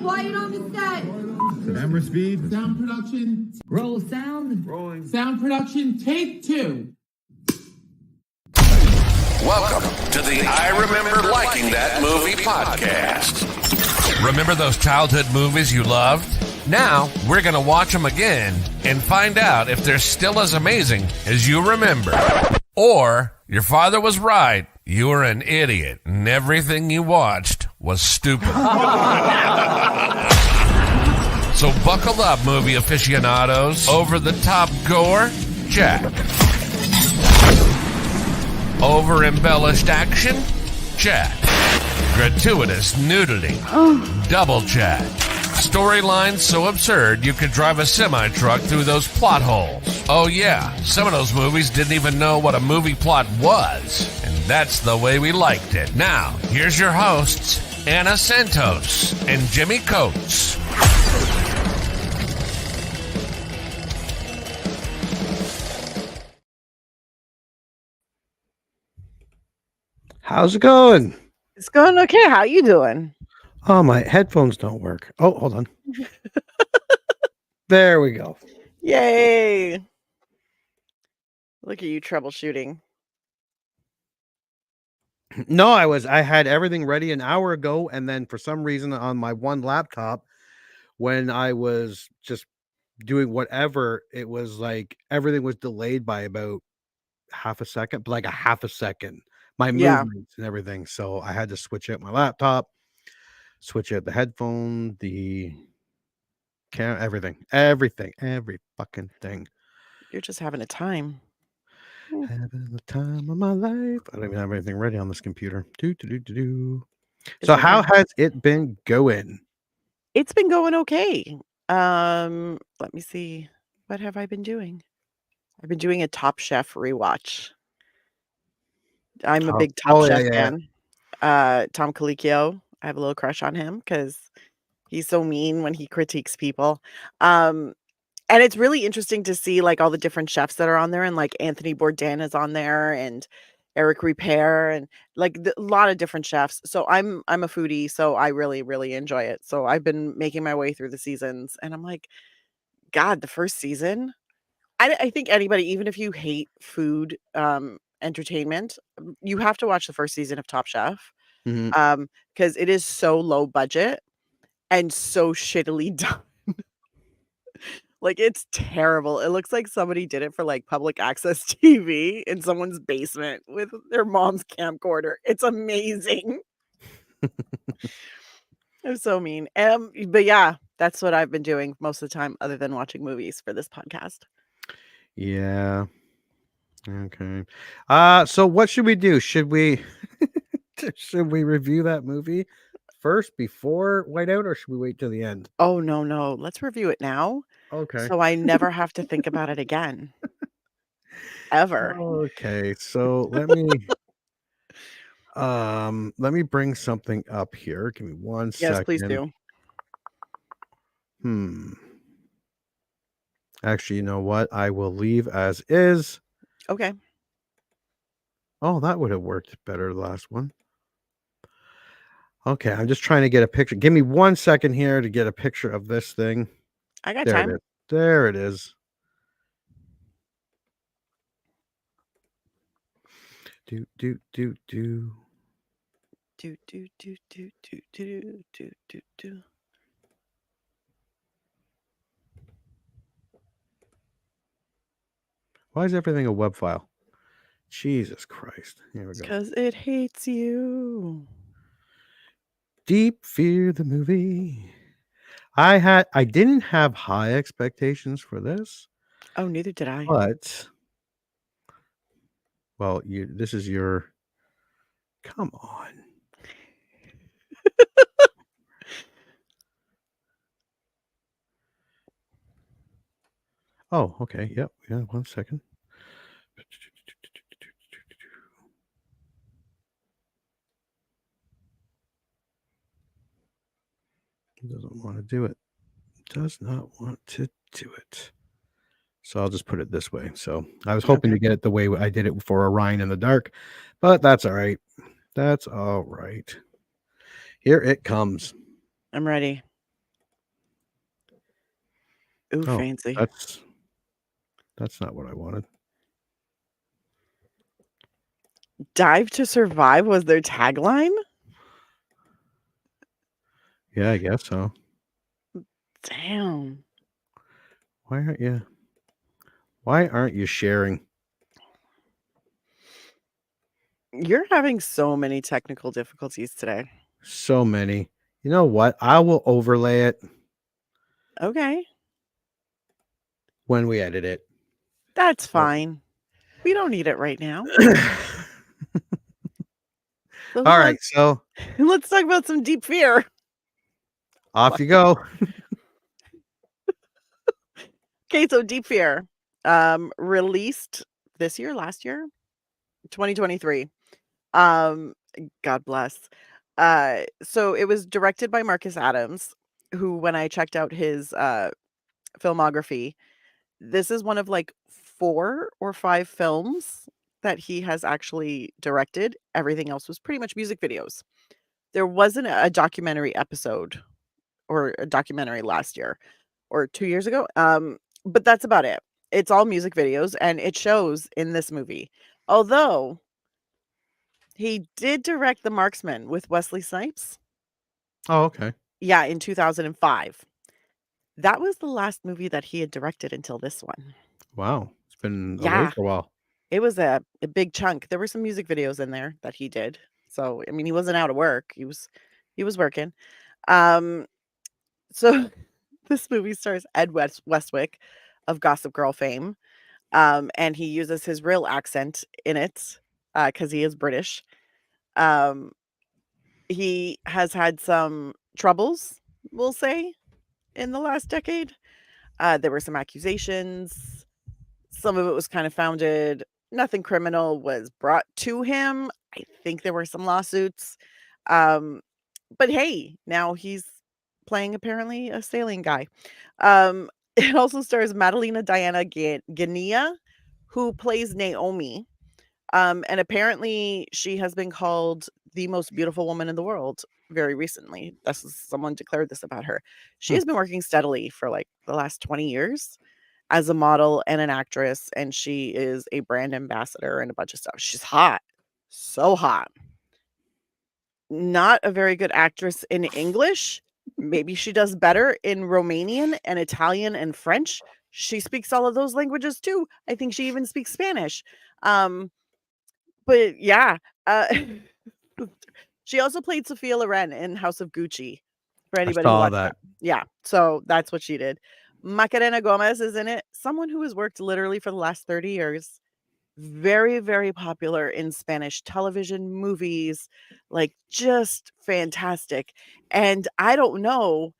Quiet on the set. Camera speed. Sound production. Roll sound. Rolling. Sound production. Take 2. Welcome to the I Remember Liking That Movie podcast. Remember those childhood movies you loved? Now, we're going to watch them again and find out if they're still as amazing as you remember. Or, your father was right. You were an idiot, and everything you watched was stupid. So buckle up, movie aficionados. Over-the-top gore? Check. Over-embellished action? Check. Gratuitous nudity? Double check. Storylines so absurd you could drive a semi-truck through those plot holes. Oh yeah, some of those movies didn't even know what a movie plot was. And that's the way we liked it. Now, here's your hosts, Anna Santos and Jimmy Coates. How's it going? It's going okay. How you doing? Oh, my headphones don't work. Oh, hold on. There we go. Yay. Look at you troubleshooting. No, I had everything ready an hour ago, and then for some reason on my one laptop, when I was just doing whatever, it was like everything was delayed by about half a second, but like a half a second. My movements and everything. So I had to switch out my laptop, switch out the headphone, the camera, every fucking thing. You're just having a time. Having the time of my life. I don't even have anything ready on this computer. So how has it been going? It's been going okay. Let me see. What have I been doing? I've been doing a Top Chef rewatch. I'm a big Top Chef fan. Tom Colicchio. I have a little crush on him because he's so mean when he critiques people. And it's really interesting to see like all the different chefs that are on there, and like Anthony Bourdain is on there, and Eric Ripert, and like a lot of different chefs. So I'm a foodie, so I really, really enjoy it. So I've been making my way through the seasons, and I'm like, God, the first season. I think anybody, even if you hate food, entertainment, you have to watch the first season of Top Chef. Because it is so low budget and so shittily done. Like, it's terrible. It looks like somebody did it for like public access TV in someone's basement with their mom's camcorder. It's amazing. I'm so mean. But yeah, that's what I've been doing most of the time, other than watching movies for this podcast. Yeah. Okay. So what should we do? Should we review that movie first before Whiteout, or should we wait till the end? Oh no. Let's review it now. Okay. So I never have to think about it again. Ever. Okay. So let me bring something up here. Give me one second. Yes, please do. Actually, you know what? I will leave as is. Okay. Oh, that would have worked better, the last one. Okay, I'm just trying to get a picture. Give me 1 second here to get a picture of this thing. I got time. There it is. Do. Why is everything a web file? Jesus Christ. Here we go. Because it hates you. Deep Fear the movie. I didn't have high expectations for this. Oh, neither did I. But well, this is your come on. Oh, okay. Yep. Yeah, 1 second. It doesn't want to do it. Does not want to do it. So I'll just put it this way. So I was hoping to get it the way I did it for Orion in the Dark, but that's all right. That's all right. Here it comes. I'm ready. Ooh, Oh, fancy. that's not what I wanted. Dive to survive was their tagline? Yeah, I guess so. Damn. Why aren't you sharing? You're having so many technical difficulties today. So many. You know what? I will overlay it Okay, when we edit it. that's So fine. We don't need it right now. So all right, so let's talk about some Deep Fear. off you go. Okay, so Deep Fear, released this year, last year, 2023. Um, God bless. So it was directed by Marcus Adams, who, when I checked out his filmography, this is one of like 4 or 5 films that he has actually directed. Everything else was pretty much music videos. There wasn't a documentary episode or a documentary last year or 2 years ago. But that's about it. It's all music videos, and it shows in this movie. Although he did direct The Marksman with Wesley Snipes. Oh, okay. Yeah, in 2005. That was the last movie that he had directed until this one. Wow. It's been away Yeah, for a while. it was a big chunk. There were some music videos in there that he did. So, I mean, he wasn't out of work. He was working. Um, so this movie stars Ed Westwick of Gossip Girl fame. And he uses his real accent in it because he is British. Um, he has had some troubles, we'll say, in the last decade. There were some accusations. Some of it was kind of founded. Nothing criminal was brought to him. I think there were some lawsuits. Um, but hey, now he's playing apparently a sailing guy. It also stars Madalena Diana Guinea, who plays Naomi. And apparently she has been called the most beautiful woman in the world very recently. Someone declared this about her. She Hmm. has been working steadily for like the last 20 years as a model and an actress, and she is a brand ambassador and a bunch of stuff. She's hot. So hot. Not a very good actress in English. Maybe she does better in Romanian and Italian and French. She speaks all of those languages too. I think she even speaks Spanish. Um, but yeah, uh, she also played Sophia Loren in House of Gucci, for I anybody who saw watched that. that. Yeah, so that's what she did. Macarena Gomez is in it, someone who has worked literally for the last 30 years. Very, very popular in Spanish television, movies, like, just fantastic, and I don't know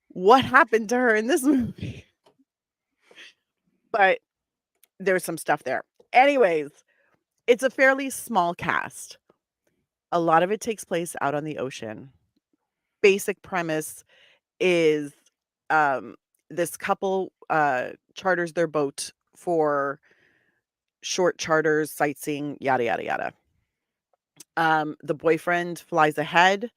what happened to her in this movie, but there's some stuff there. Anyways, it's a fairly small cast. A lot of it takes place out on the ocean. Basic premise is, um, this couple, charters their boat for short charters, sightseeing, yada, yada, yada. The boyfriend flies ahead.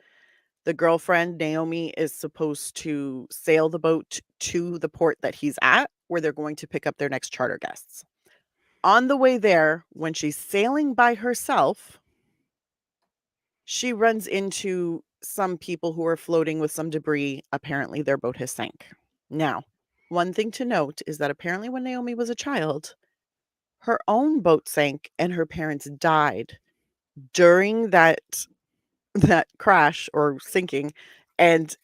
The girlfriend, Naomi, is supposed to sail the boat to the port that he's at, where they're going to pick up their next charter guests. On the way there, when she's sailing by herself, she runs into some people who are floating with some debris. Apparently, their boat has sank. Now, one thing to note is that apparently when Naomi was a child, her own boat sank and her parents died during that crash or sinking and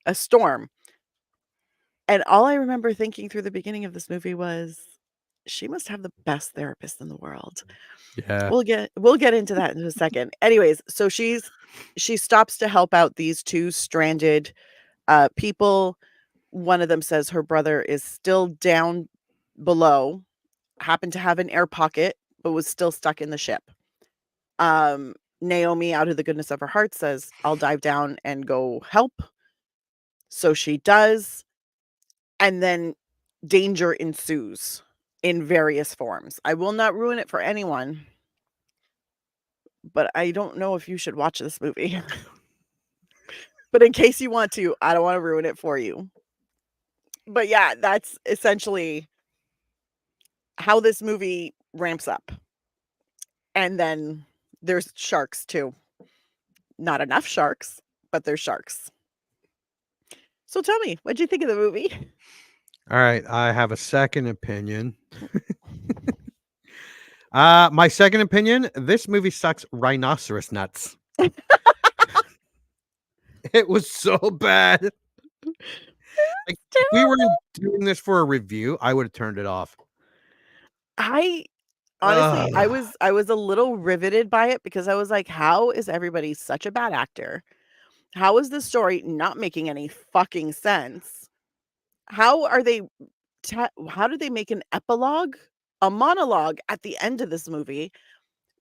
a storm. And all I remember thinking through the beginning of this movie was, she must have the best therapist in the world. Yeah. We'll get into that in a second. Anyways, so she stops to help out these 2 stranded people. One of them says her brother is still down below, happened to have an air pocket, but was still stuck in the ship. Naomi, out of the goodness of her heart, says, "I'll dive down and go help." So she does, and then danger ensues in various forms. I will not ruin it for anyone, but I don't know if you should watch this movie. But in case you want to, I don't wanna ruin it for you. But yeah, that's essentially how this movie ramps up. And then there's sharks too. Not enough sharks, but there's sharks. So tell me, what'd you think of the movie? All right, I have a second opinion. My second opinion, this movie sucks rhinoceros nuts. It was so bad. Like, if we were doing this for a review, I would have turned it off. Honestly, I Ugh. was a little riveted by it because I was like, how is everybody such a bad actor? How is this story not making any fucking sense? How are they how do they make an epilogue, a monologue at the end of this movie?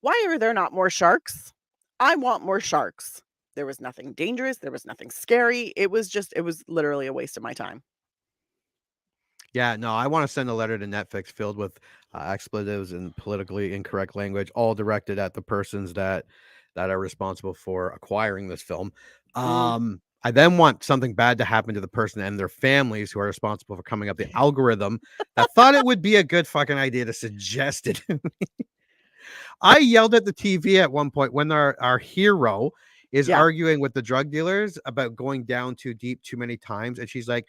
Why are there not more sharks? I want more sharks. There was nothing dangerous, there was nothing scary. It was literally a waste of my time. Yeah, no, I want to send a letter to Netflix filled with expletives and politically incorrect language, all directed at the persons that are responsible for acquiring this film. I then want something bad to happen to the person and their families who are responsible for coming up the algorithm that thought it would be a good fucking idea to suggest it. I yelled at the TV at one point when our hero is Yeah. arguing with the drug dealers about going down too deep too many times, and she's like,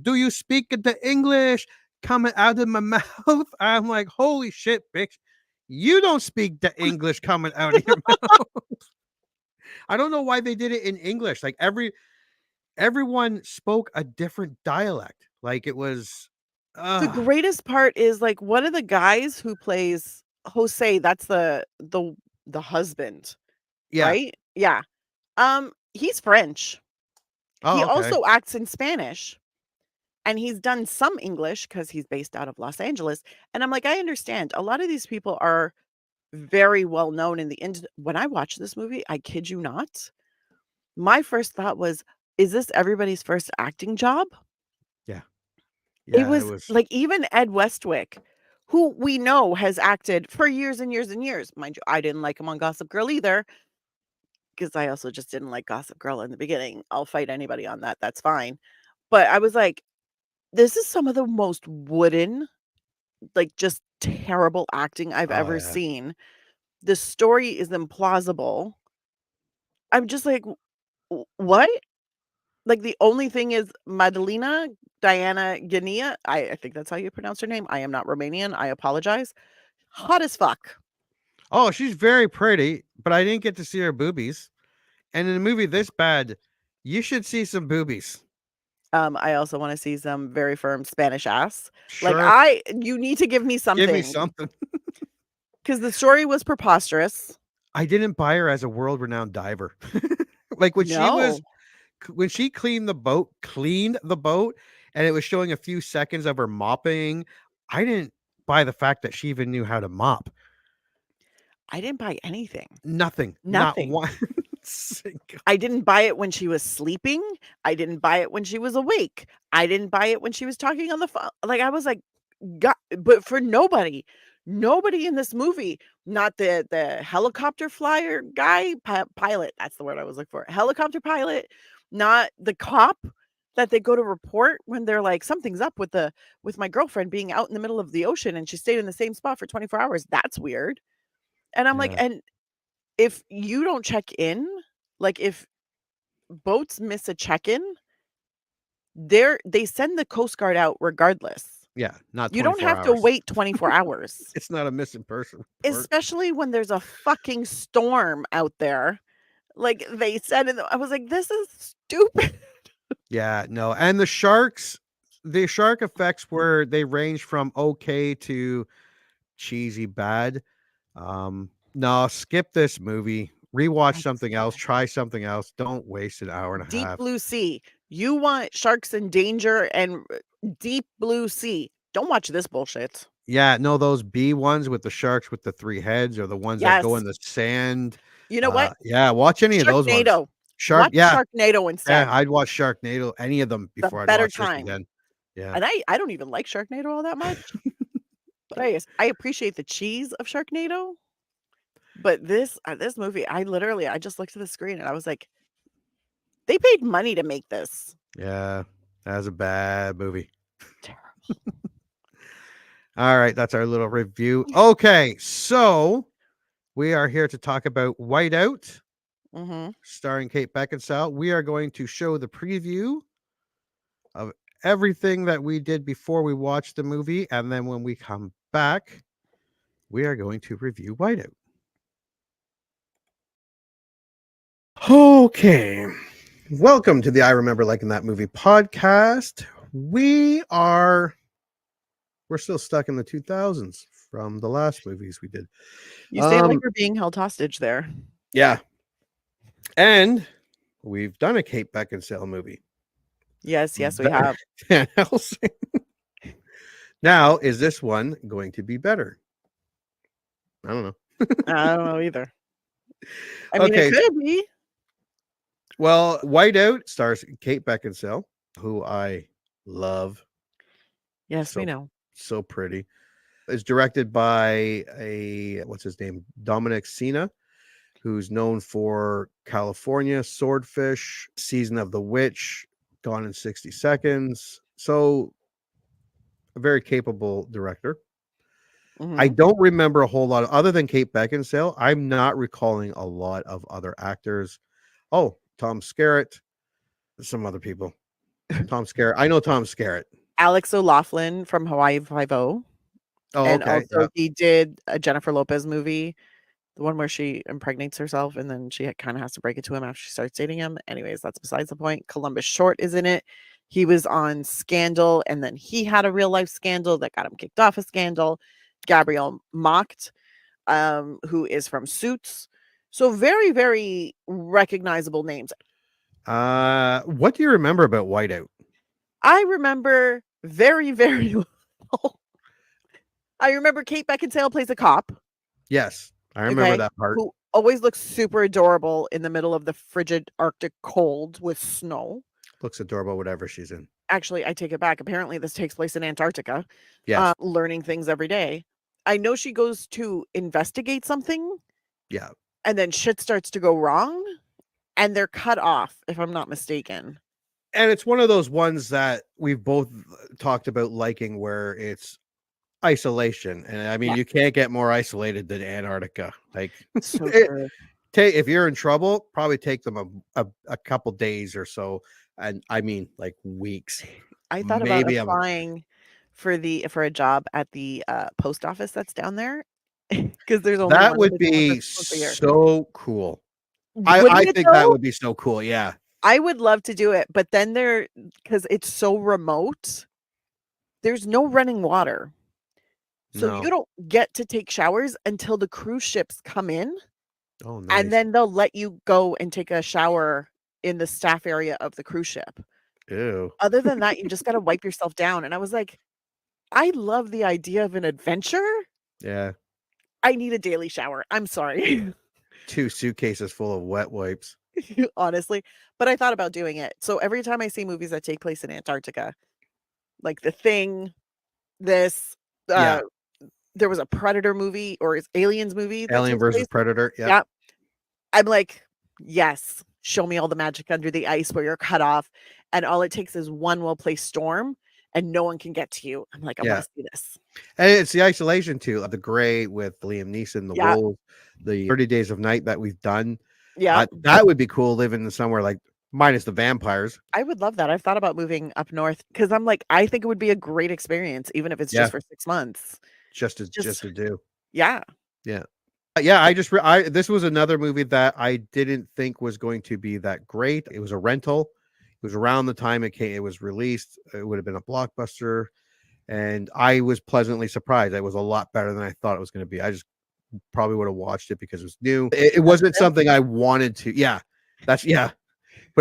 "Do you speak the English coming out of my mouth?" I'm like, "Holy shit, bitch! You don't speak the English coming out of your mouth." I don't know why they did it in English. Like everyone spoke a different dialect. Like it was. The greatest part is, like, one of the guys who plays Jose, that's the husband, Yeah. right? Yeah. He's French. He Oh, okay. also acts in Spanish, and he's done some English because he's based out of Los Angeles, and I'm like, I understand. A lot of these people are very well known in the when I watched this movie, I kid you not, my first thought was, "Is this everybody's first acting job?" Yeah. It Yeah. It was was. like even Ed Westwick, who we know has acted for years and years and years. Mind you, I didn't like him on Gossip Girl either, because I also just didn't like Gossip Girl in the beginning. I'll fight anybody on that. That's fine. But I was like, this is some of the most wooden, like just terrible acting I've Oh ever yeah. seen. The story is implausible. I'm just like, What?" Like, the only thing is Madalena Diana Gania, I think that's how you pronounce her name. I am not Romanian, I apologize. Hot as fuck. Oh, she's very pretty, but I didn't get to see her boobies. And in a movie this bad, you should see some boobies. I also wanna see some very firm Spanish ass. Like, Sure, you need to give me give me something something. because the story was preposterous. I didn't buy her as a world-renowned diver. Like No, when she cleaned the boat, and it was showing a few seconds of her mopping, I didn't buy the fact that she even knew how to mop. I didn't buy anything. Nothing, not Nothing. one single. I didn't buy it when she was sleeping. I didn't buy it when she was awake. I didn't buy it when she was talking on the phone. Like, I was like, God, but for nobody, nobody in this movie, not the helicopter flyer guy, pilot, that's the word I was looking for. Helicopter pilot, not the cop that they go to report when they're like, something's up with my girlfriend being out in the middle of the ocean and she stayed in the same spot for 24 hours. That's weird. And I'm like, Yeah, and if you don't check in, like if boats miss a check-in, they send the Coast Guard out regardless. yeah, not You don't 24 have to hours. wait 24 hours, It's not a missing person report. especially when there's a fucking storm out there. Like they said I was like, "This is stupid." Yeah, no, and the shark effects were they range from okay to cheesy bad. No, skip this movie. Rewatch That's something else. bad. Try something else. Don't waste an hour and a Deep half. Blue Sea. You want sharks in danger and Deep Blue Sea. Don't watch this bullshit. Yeah, no, those B ones with the sharks with the three heads or the ones that go Yes. in the sand. You know what? Yeah, watch any of those ones. Sharknado. Watch Yeah, Sharknado yeah, instead. I'd watch Sharknado, any of them The before I'd better watch this time. again. Yeah. And I don't even like Sharknado all that much, but I appreciate the cheese of Sharknado. But this movie, I just looked at the screen and I was like, "They paid money to make this." Yeah. That was a bad movie. Terrible. All right, that's our little review. Okay, so we are here to talk about Whiteout, starring Kate Beckinsale. We are going to show the preview of everything that we did before we watched the movie, and then when we come back, we are going to review Whiteout. Okay, welcome to the I Remember Liking That Movie podcast. We're still stuck in the 2000s from the last movies we did. You say it like you're being held hostage there. Yeah. And we've done a Kate Beckinsale movie. Yes, we have. Van Helsing. Now, is this one going to be better? I don't know. I don't know either. I mean, it could be. Well, Whiteout stars Kate Beckinsale, who I love. Yes, we know. So pretty. It's directed by what's his name? Dominic Sena, who's known for California, Swordfish, Season of the Witch, Gone in 60 Seconds. So a very capable director. I don't remember a whole lot other than Kate Beckinsale. I'm not recalling a lot of other actors. Oh, Tom Skerritt, some other people. Tom Skerritt. I know Tom Skerritt. Alex O'Loughlin from Hawaii Five-0. Oh, and okay. Also he did a Jennifer Lopez movie, the one where she impregnates herself and then she kind of has to break it to him after she starts dating him. Anyways, that's besides the point. Columbus Short is in it. He was on Scandal, and then he had a real life scandal that got him kicked off of Scandal. Gabrielle Macht, who is from Suits. So very, very recognizable names. What do you remember about Whiteout? I remember very, very little. I remember Kate Beckinsale plays a cop. Yes, I remember that part. Who always looks super adorable in the middle of the frigid Arctic cold with snow. Looks adorable, whatever she's in. Actually, I take it back. Apparently, this takes place in Antarctica. Yes. Learning things every day. I know she goes to investigate something. Yeah. And then shit starts to go wrong. And they're cut off, if I'm not mistaken. And it's one of those ones that we've both talked about liking where it's isolation. And I mean, you can't get more isolated than Antarctica. Like, so true. If you're in trouble, probably take them a couple days or so. And I mean, like weeks. I thought about applying for a job at the post office that's down there because there's only that one would be so cool. I think that would be so cool. Yeah. I would love to do it, but then because it's so remote, there's no running water. So you don't get to take showers until the cruise ships come in. Oh, nice. And then they'll let you go and take a shower in the staff area of the cruise ship. Ew. Other than that, you just got to wipe yourself down. And I was like, I love the idea of an adventure. Yeah. I need a daily shower. I'm sorry. 2 suitcases full of wet wipes. Honestly. But I thought about doing it. So every time I see movies that take place in Antarctica, like The Thing, this, there was a Predator movie or Aliens movie. Alien versus Predator. Yeah. I'm like, yes, show me all the magic under the ice where you're cut off. And all it takes is one well-placed storm and no one can get to you. I'm like, I want to see this. And it's the isolation too. The Gray with Liam Neeson, the Wolves, the 30 Days of Night that we've done. Yeah. That would be cool living somewhere like minus the vampires. I would love that. I've thought about moving up north because I'm like, I think it would be a great experience, even if it's just for 6 months. Just to do. Yeah. Yeah. Yeah. This was another movie that I didn't think was going to be that great. It was a rental. It was around the time it was released. It would have been a blockbuster. And I was pleasantly surprised. It was a lot better than I thought it was going to be. I just probably would have watched it because it was new. It wasn't something I wanted to. Yeah. But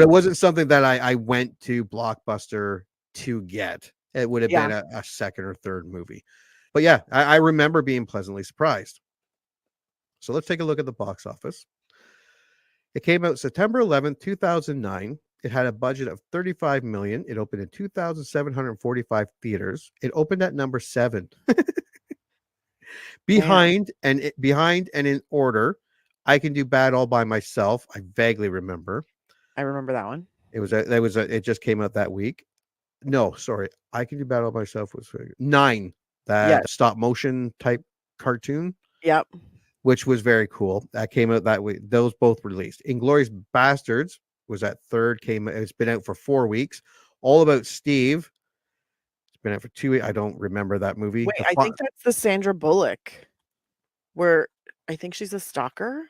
it wasn't something that I went to Blockbuster to get. It would have been a second or third movie. But yeah, I remember being pleasantly surprised. So let's take a look at the box office. It came out September 11th, 2009. It had a budget of $35 million. It opened in 2,745 theaters. It opened at number 7. Behind and in order, I Can Do Bad All by Myself. I vaguely remember. I remember that one. It just came out that week. No, sorry. I Can Do Battle by Myself was 9. That Yes. stop motion type cartoon, Yep. which was very cool. That came out that way. Those both released. Inglorious Bastards was that third. It's been out for 4 weeks. All About Steve. It's been out for 2 weeks. I don't remember that movie. Wait, I think that's the Sandra Bullock, where I think she's a stalker.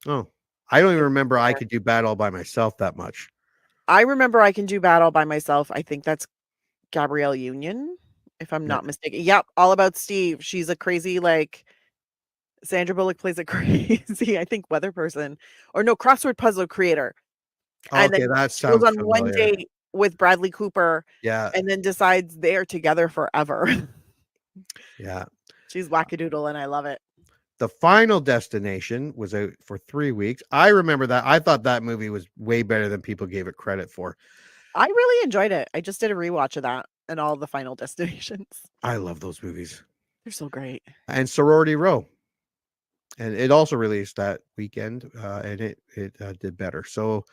Oh, I don't even remember I Could Do Battle by Myself that much. I remember I Can Do Battle by Myself. I think that's Gabrielle Union, if I'm not mistaken. Yep, All About Steve. She's a crazy, like, Sandra Bullock plays a crazy, I think, weather person, or no, crossword puzzle creator. And Okay, then that she goes sounds on one familiar. date with Bradley Cooper, Yeah, and then decides they are together forever. yeah. She's wackadoodle, and I love it. The Final Destination was out for 3 weeks. I remember that. I thought that movie was way better than people gave it credit for. I really enjoyed it. I just did a rewatch of that and all the Final Destinations. I love those movies. They're so great. And Sorority Row. And it also released that weekend, and it did better. So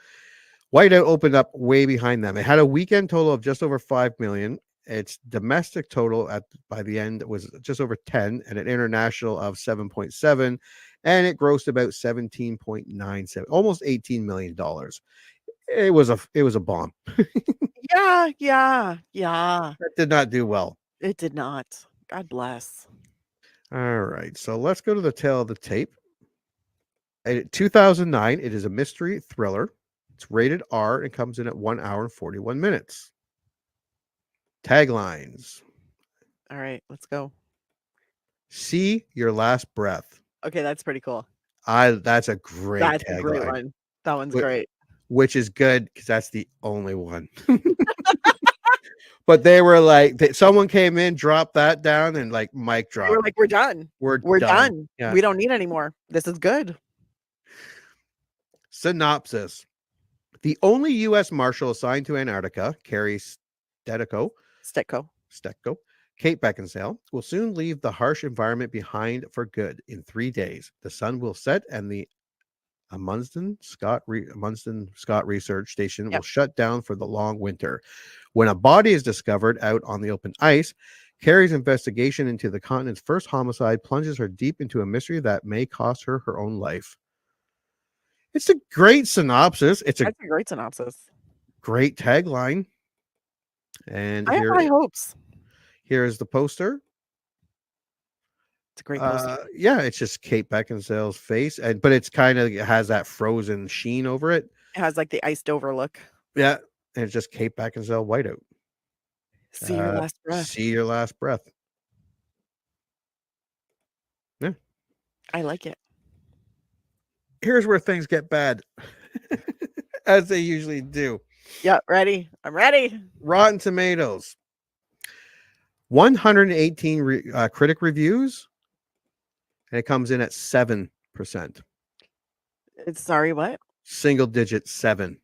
Whiteout opened up way behind them. It had a weekend total of just over 5 million. Its domestic total by the end was just over 10, and an international of 7.7, and it grossed about 17.97, almost $18 million. It was a bomb. Yeah. That did not do well. It did not. God bless. All right, so let's go to the tail of the tape. In 2009, it is a mystery thriller. It's rated R and comes in at 1 hour and 41 minutes. Taglines. All right, let's go. See Your Last Breath. Okay, that's pretty cool. That's a great That's tagline. a great one. That one's great. Which is good because that's the only one. But they were like, someone came in, dropped that down, and like mic drop. They were like, we're done. We're done. Yeah. We don't need any more. This is good. Synopsis. The only U.S. Marshal assigned to Antarctica, Carrie Stetko, Kate Beckinsale, will soon leave the harsh environment behind for good in 3 days. The sun will set and the Amundsen Scott Research Station will shut down for the long winter. When a body is discovered out on the open ice, Carrie's investigation into the continent's first homicide plunges her deep into a mystery that may cost her her own life. It's a great synopsis. That's a great synopsis. Great tagline. And I have high hopes. Here is the poster. It's a great poster. Yeah, it's just Kate Beckinsale's face, but it's kind of has that frozen sheen over it. It has like the iced over look. Yeah, and it's just Kate Beckinsale Whiteout. See your last breath. See your last breath. Yeah, I like it. Here's where things get bad, as they usually do. Yeah, ready. I'm ready. Rotten Tomatoes. 118 critic reviews, and it comes in at 7%. It's sorry, what? Single digit 7.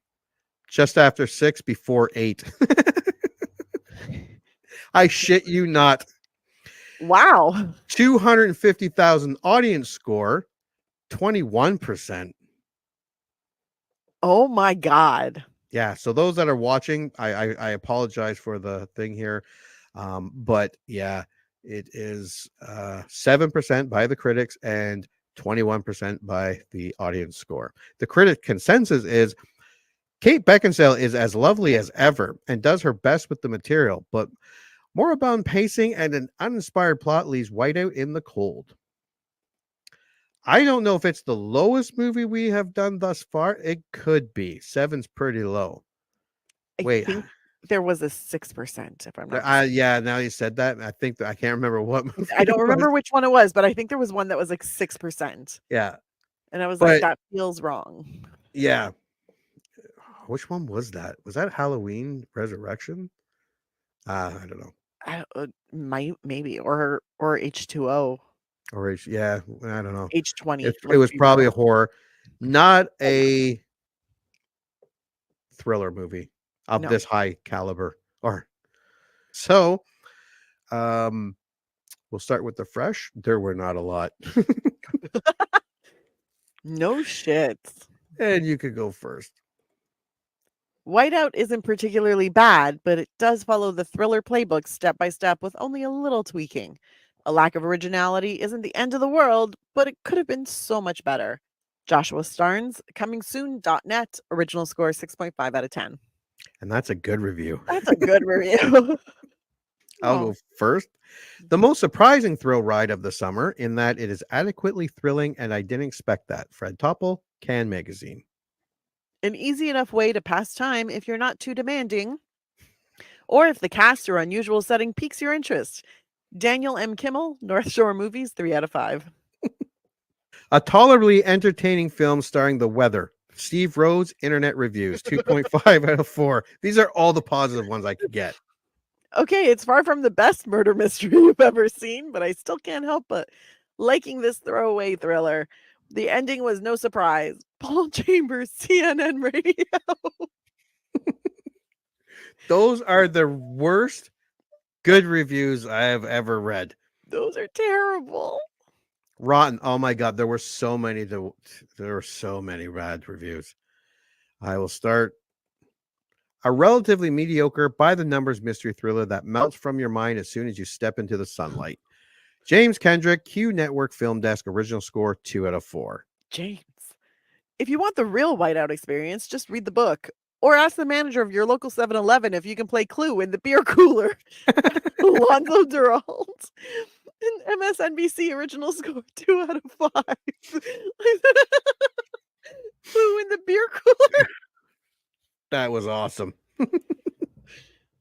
Just after 6, before 8. I shit you not. Wow. 250,000 audience score, 21%. Oh my God. Yeah, so those that are watching, I apologize for the thing here. But yeah, it is 7% by the critics and 21% by the audience score. The critic consensus is Kate Beckinsale is as lovely as ever and does her best with the material, but moribund pacing and an uninspired plot leaves Whiteout in the cold. I don't know if it's the lowest movie we have done thus far. It could be. 7's pretty low. I think there was a 6%, if I'm not yeah, now you said that. I think I can't remember what movie. I don't remember which one it was, but I think there was one that was like 6%. Yeah. And I was like, that feels wrong. Yeah. Which one was that? Was that Halloween Resurrection? I don't know. Maybe or H2O. Or yeah, I don't know. H20. It was probably a horror, not a thriller movie of this high caliber. So we'll start with the fresh. There were not a lot. No shit. And you could go first. Whiteout isn't particularly bad, but it does follow the thriller playbook step by step with only a little tweaking. A lack of originality isn't the end of the world, but it could have been so much better. Joshua Starnes, coming soon.net, original score 6.5 out of 10. And that's a good review. That's a good review. I'll go first. The most surprising thrill ride of the summer in that it is adequately thrilling, and I didn't expect that. Fred Topple, Can Magazine. An easy enough way to pass time if you're not too demanding, or if the cast or unusual setting piques your interest. Daniel M. Kimmel, North Shore Movies, 3 out of 5. A tolerably entertaining film starring The Weather. Steve Rhodes, Internet Reviews, 2.5 out of 4. These are all the positive ones I could get. Okay, it's far from the best murder mystery you've ever seen, but I still can't help but liking this throwaway thriller. The ending was no surprise. Paul Chambers, CNN Radio. Those are the worst good reviews I have ever read. Those are terrible. Rotten. Oh my God, there were so many bad reviews. I will start. A relatively mediocre, by the numbers mystery thriller that melts from your mind as soon as you step into the sunlight. James Kendrick, Q Network Film Desk, original score 2 out of 4. James, if you want the real Whiteout experience, just read the book. Or ask the manager of your local 7-Eleven if you can play Clue in the beer cooler. Alonzo Durald. An MSNBC original score 2 out of 5. Clue in the beer cooler. That was awesome.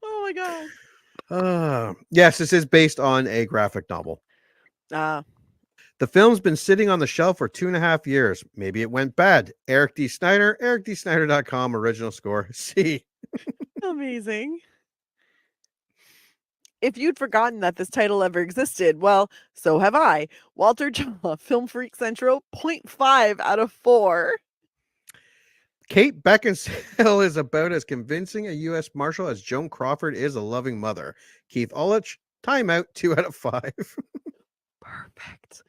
Oh my God. Yes, this is based on a graphic novel. The film's been sitting on the shelf for 2.5 years. Maybe it went bad. Eric D. Snyder, ericdsnyder.com, original score C. Amazing. If you'd forgotten that this title ever existed, well, so have I. Walter Jaw, Film Freak Central, 0.5 out of 4. Kate Beckinsale is about as convincing a U.S. Marshal as Joan Crawford is a loving mother. Keith Ulrich, Timeout, 2 out of 5. Perfect.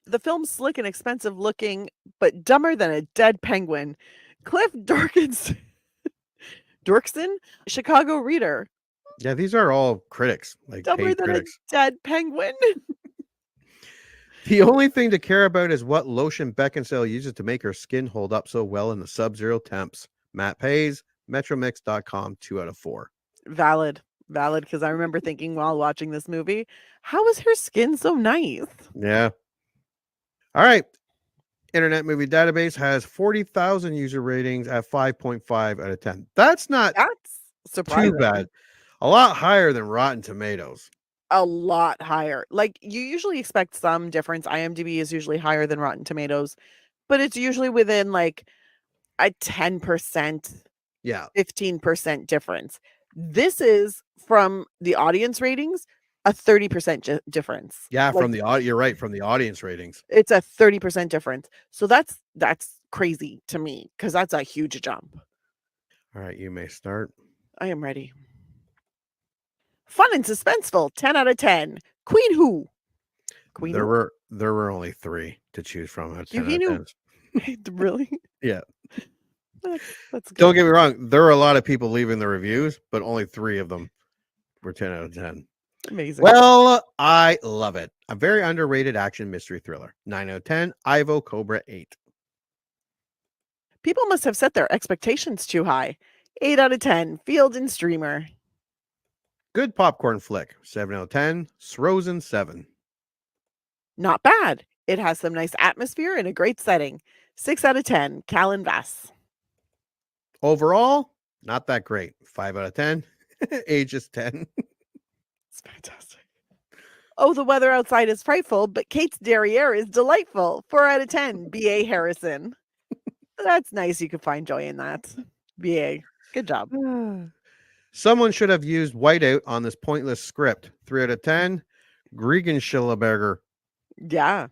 The film's slick and expensive looking, but dumber than a dead penguin. Cliff Dorkinson, Chicago Reader. Yeah, these are all critics, like Dumber paid than critics. a dead penguin. The only thing to care about is what lotion Beckinsale uses to make her skin hold up so well in the sub-zero temps. Matt Pays, Metromix.com, 2 out of 4. Valid, because I remember thinking while watching this movie, how is her skin so nice? Yeah. All right. Internet Movie Database has 40,000 user ratings at 5.5 out of 10. That's not surprising. too bad. A lot higher than Rotten Tomatoes. A lot higher. Like, you usually expect some difference. IMDb is usually higher than Rotten Tomatoes, but it's usually within like a 10%, 15% difference. This is from the audience ratings, a 30% difference. Yeah, like, you're right, from the audience ratings. It's a 30% difference. So that's crazy to me because that's a huge jump. All right, you may start. I am ready. Fun and suspenseful, 10 out of 10. Queen Who? There were only 3 to choose from. Out of 10 out of 10. Really? Yeah. That's good. Don't get me wrong. There are a lot of people leaving the reviews, but only 3 of them were 10 out of 10. Amazing. Well, I love it. A very underrated action mystery thriller. 9 out of 10. Ivo Cobra 8. People must have set their expectations too high. 8 out of 10. Field and Streamer. Good popcorn flick. 7 out of 10. Srozen 7. Not bad. It has some nice atmosphere and a great setting. 6 out of 10. Callan Vass. Overall, not that great. 5 out of 10. Ages 10. It's fantastic. Oh, the weather outside is frightful, but Kate's derriere is delightful. 4 out of 10. B.A. Harrison. That's nice. You could find joy in that. B.A. Good job. Someone should have used Whiteout on this pointless script. 3 out of 10. Gregan Schilleberger. Yeah.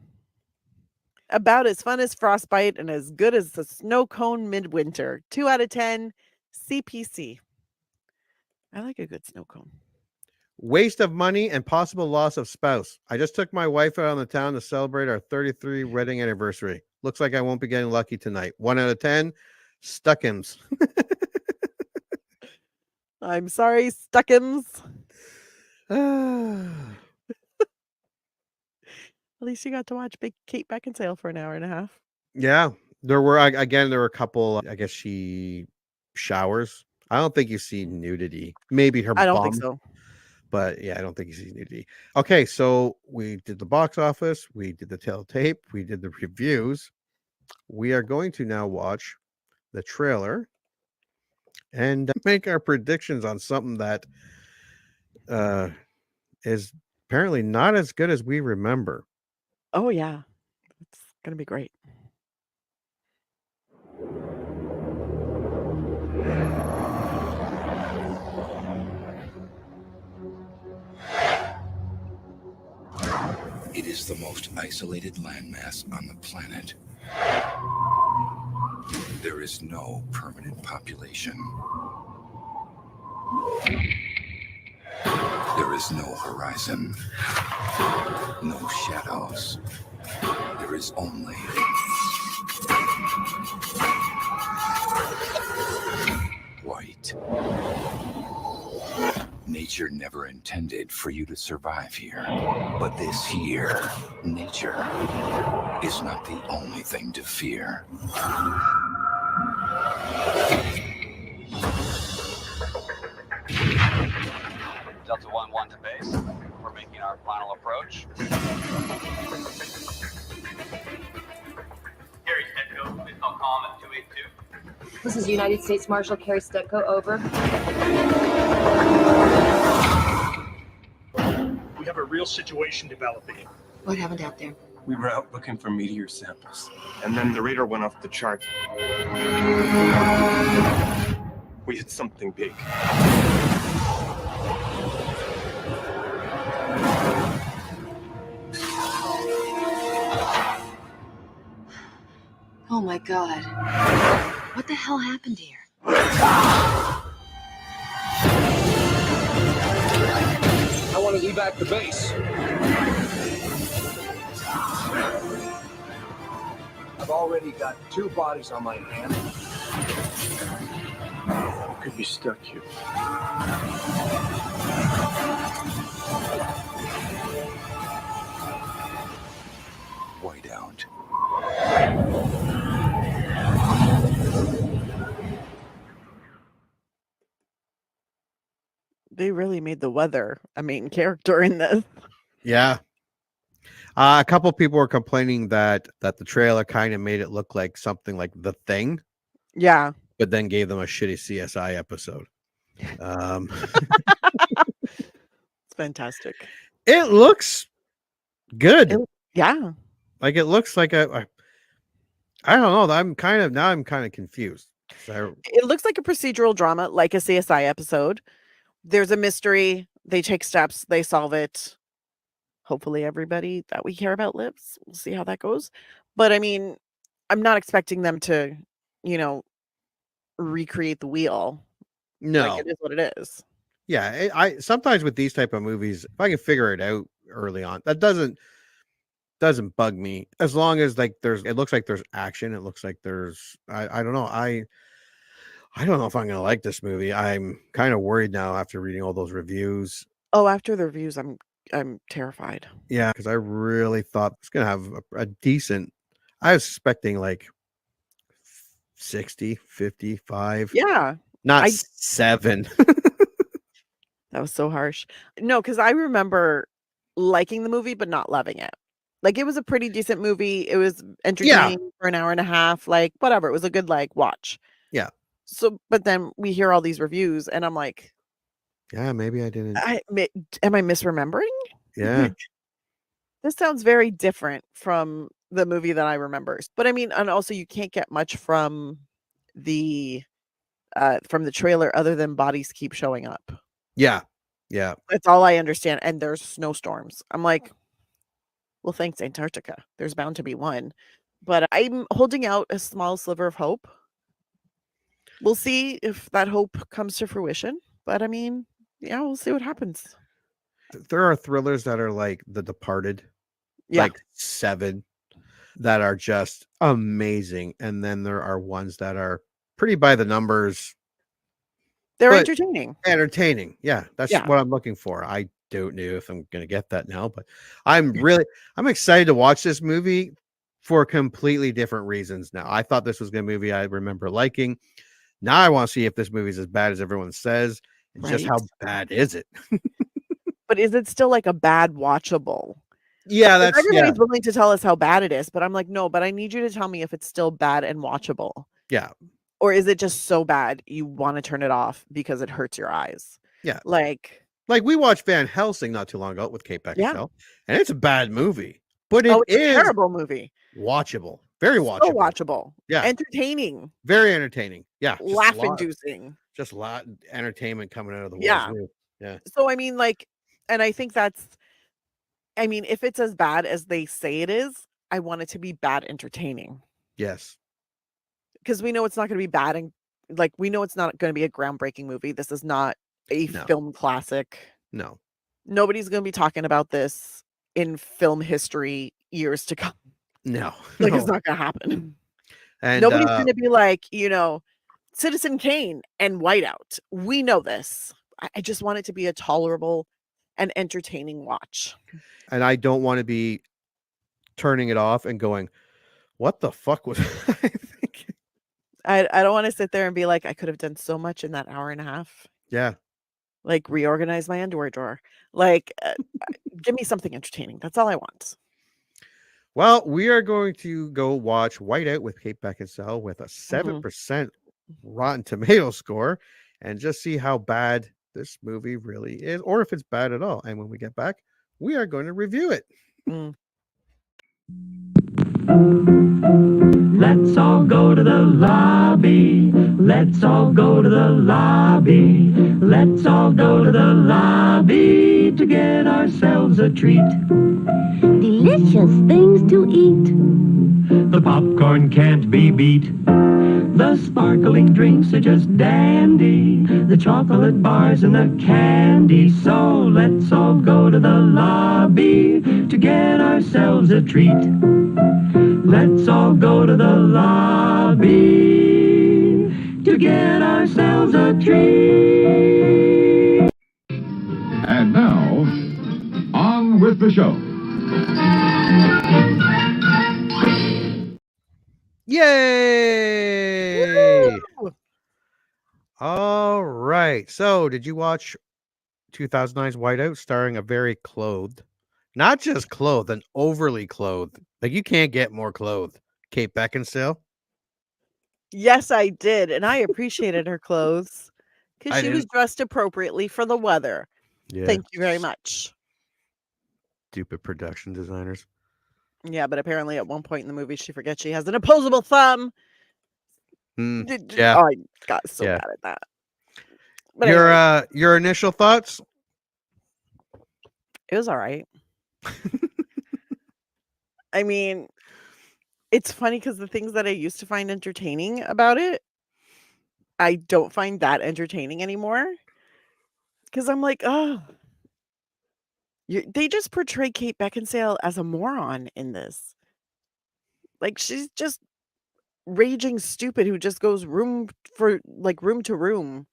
About as fun as Frostbite and as good as the snow cone midwinter. 2 out of 10. CPC. I like a good snow cone. Waste of money and possible loss of spouse. I just took my wife out on the town to celebrate our 33 wedding anniversary. Looks like I won't be getting lucky tonight. 1 out of 10. Stuckins. I'm sorry, Stuckums. Yeah, At least you got to watch big Kate Beckinsale for an hour and a half. there were a couple. I guess she showers. I don't think you see nudity. Maybe her I don't think bum, so. but yeah, I don't think you see nudity. Okay, so we did the box office, we did the tail tape, we did the reviews. We are going to now watch the trailer and make our predictions on something that is apparently not as good as we remember. Oh, yeah. It's going to be great. It is the most isolated landmass on the planet. There is no permanent population. There is no horizon, no shadows. There is only white. Nature never intended for you to survive here. But this here, nature, is not the only thing to fear. Delta 1-1 to base. We're making our final approach. Carrie Stedco, please call comm at 282. This is United States Marshal Carrie Stedco, over. We have a real situation developing. What happened out there? We were out looking for meteor samples, and then the radar went off the chart. We hit something big. Oh my God. What the hell happened here? I want to evac the base. I've already got 2 bodies on my hands. We could be stuck here. Whiteout. They really made the weather a main character in this. Yeah. A couple people were complaining that the trailer kind of made it look like something like The Thing, Yeah. but then gave them a shitty CSI episode. It's fantastic. It looks good. Yeah. Like, it looks like I don't know. I'm kind of confused. It looks like a procedural drama, like a CSI episode. There's a mystery. They take steps. They solve it. Hopefully everybody that we care about lives. We'll see how that goes. But I mean, I'm not expecting them to, recreate the wheel. No. Like, it is what it is. Yeah, I sometimes with these type of movies, if I can figure it out early on, that doesn't bug me, as long as it looks like there's action. It looks like there's I don't know. I don't know if I'm gonna like this movie. I'm kind of worried now after reading all those reviews. Oh, after the reviews, I'm terrified. Yeah, because I really thought it's gonna have a decent. I was expecting like 60, 55. Yeah. Not 7. That was so harsh. No, because I remember liking the movie, but not loving it. Like, it was a pretty decent movie. It was entertaining for an hour and a half. Like, whatever. It was a good, watch. Yeah. So, but then we hear all these reviews, and I'm like, yeah, maybe I didn't. Am I misremembering? Yeah. This sounds very different from the movie that I remember. But I mean, and also you can't get much from the trailer other than bodies keep showing up. Yeah. Yeah. That's all I understand. And there's snowstorms. I'm like, well, thanks, Antarctica. There's bound to be one. But I'm holding out a small sliver of hope. We'll see if that hope comes to fruition. But I mean, yeah, we'll see what happens. There are thrillers that are like The Departed, like 7, that are just amazing. And then there are ones that are pretty by the numbers, They're But entertaining. entertaining. Yeah, that's Yeah. what I'm looking for. I don't know if I'm gonna get that now, but I'm excited to watch this movie for completely different reasons now. I thought this was a movie I remember liking. Now I want to see if this movie's as bad as everyone says, and just Right. how bad is it? But is it still like a bad watchable? Yeah, 'Cause that's everybody's willing to tell us how bad it is, but I'm like, "No, but I need you to tell me if it's still bad and watchable." yeah. Or is it just so bad you wanna turn it off because it hurts your eyes? Yeah. Like Like we watched Van Helsing not too long ago with Kate Yeah. Beckinsale, and it's a bad movie, but Oh, it it's a is terrible movie. watchable. Very So watchable. watchable. Yeah. Entertaining. Very entertaining. Yeah. Laugh-inducing. Just a lot entertainment coming out of the Yeah. wazoo. Yeah. So, I mean, like and I think that's I mean, if it's as bad as they say it is, I want it to be bad entertaining. Yes. Because we know it's not gonna be bad and like, we know it's not gonna be a groundbreaking movie. This is not a No. film classic. No. Nobody's gonna be talking about this in film history years to come. No. Like, it's No. not gonna happen. And Nobody's gonna be like, Citizen Kane and Whiteout. We know this. I just want it to be a tolerable and entertaining watch. and I don't want to be turning it off and going, what the fuck was I thinking? I don't wanna sit there and be like, "I could have done so much in that hour and a half." Yeah. Like, reorganize my underwear drawer. Like, give me something entertaining. That's all I want. Well, we are going to go watch Whiteout with Kate Beckinsale with a 7% Rotten Tomato score and just see how bad this movie really is, or if it's bad at all. And when we get back, we are going to review it. Let's all go to the lobby. Let's all go to the lobby. Let's all go to the lobby to get ourselves a treat. Delicious things to eat. The popcorn can't be beat. The sparkling drinks are just dandy. The chocolate bars and the candy. So let's all go to the lobby to get ourselves a treat. Let's all go to the lobby to get ourselves a treat. And now, on with the show. Yay! All right. So, did you watch 2009's Whiteout starring a very clothed, not just clothed, an overly clothed, like you can't get more clothed, Kate Beckinsale? Yes, I did, and I appreciated her clothes because I she was didn't. dressed appropriately for the weather. Yeah. Thank you very much. Stupid production designers. Yeah, but apparently at one point in the movie, she forgets she has an opposable thumb. Yeah. Oh, I got so Yeah. bad at that. But anyway, Your initial thoughts? it was all right. I mean, it's funny because the things that I used to find entertaining about it, I don't find that entertaining anymore. Because I'm like, oh, they just portray Kate Beckinsale as a moron in this. Like, she's just raging stupid who just goes room to room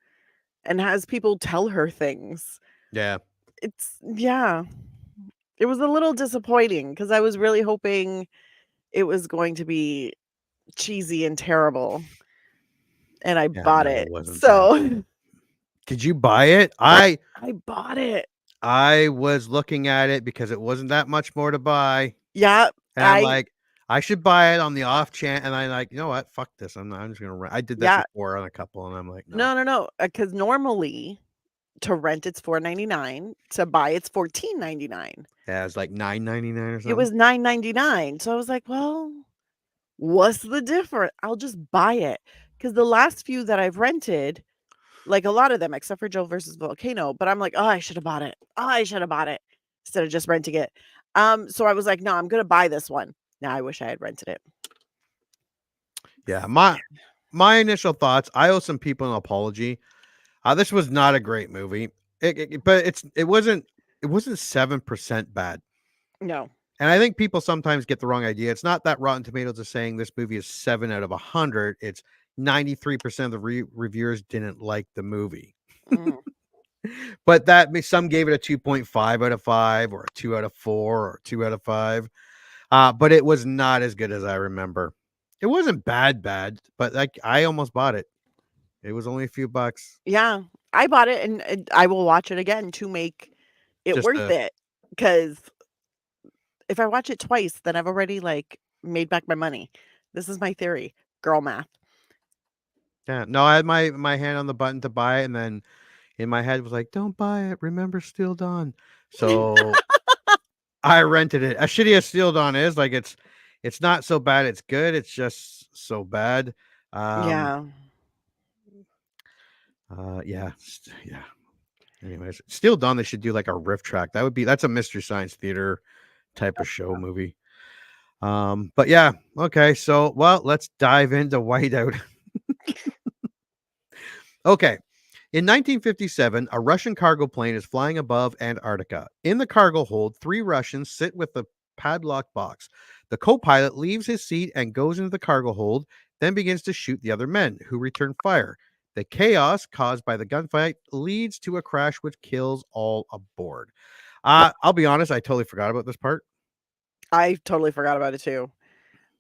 and has people tell her things. Yeah. It was a little disappointing because I was really hoping it was going to be cheesy and terrible, and I bought no, it. it wasn't So Did you buy it? I bought it. I was looking at it because it wasn't that much more to buy. Yeah, And I'm like, I should buy it on the off chance. And I'm like, you know what? Fuck this. I'm just gonna rent. I did that Yeah. before on a couple, and I'm like, no. No, because normally to rent it's $4.99, to buy it's $14.99. Yeah, it was like $9.99 or something. It was $9.99. So I was like, well, what's the difference? I'll just buy it. Because the last few that I've rented, like a lot of them, except for Joe versus Volcano, but I'm like, oh, I should have bought it. Oh, I should have bought it instead of just renting it. So I was like, no, I'm gonna buy this one. Now I wish I had rented it. Yeah, my initial thoughts. I owe some people an apology. This was not a great movie. But it wasn't 7% bad. No. And I think people sometimes get the wrong idea. It's not that Rotten Tomatoes is saying this movie is 7 out of 100. It's 93% of the reviewers didn't like the movie. Mm. But some gave it a 2.5 out of 5 or a 2 out of 4 or 2 out of 5. But it was not as good as I remember. It wasn't bad, but like I almost bought it. It was only a few bucks. Yeah, I bought it and I will watch it again to make it Just worth it. Because if I watch it twice, then I've already like made back my money. This is my theory. Girl math. Yeah, no, I had my hand on the button to buy it, and then in my head was like, "Don't buy it. Remember Steel Dawn." So I rented it. As shitty as Steel Dawn is, like it's not so bad. It's good. It's just so bad. Yeah. Yeah. Anyways, Steel Dawn. They should do like a riff track. That's a Mystery Science Theater type of show movie. But yeah, okay. So let's dive into Whiteout. Okay. In 1957, a Russian cargo plane is flying above Antarctica. In the cargo hold, 3 Russians sit with the padlocked box. The co-pilot leaves his seat and goes into the cargo hold, then begins to shoot the other men, who return fire. The chaos caused by the gunfight leads to a crash which kills all aboard. I'll be honest, I totally forgot about this part. I totally forgot about it too.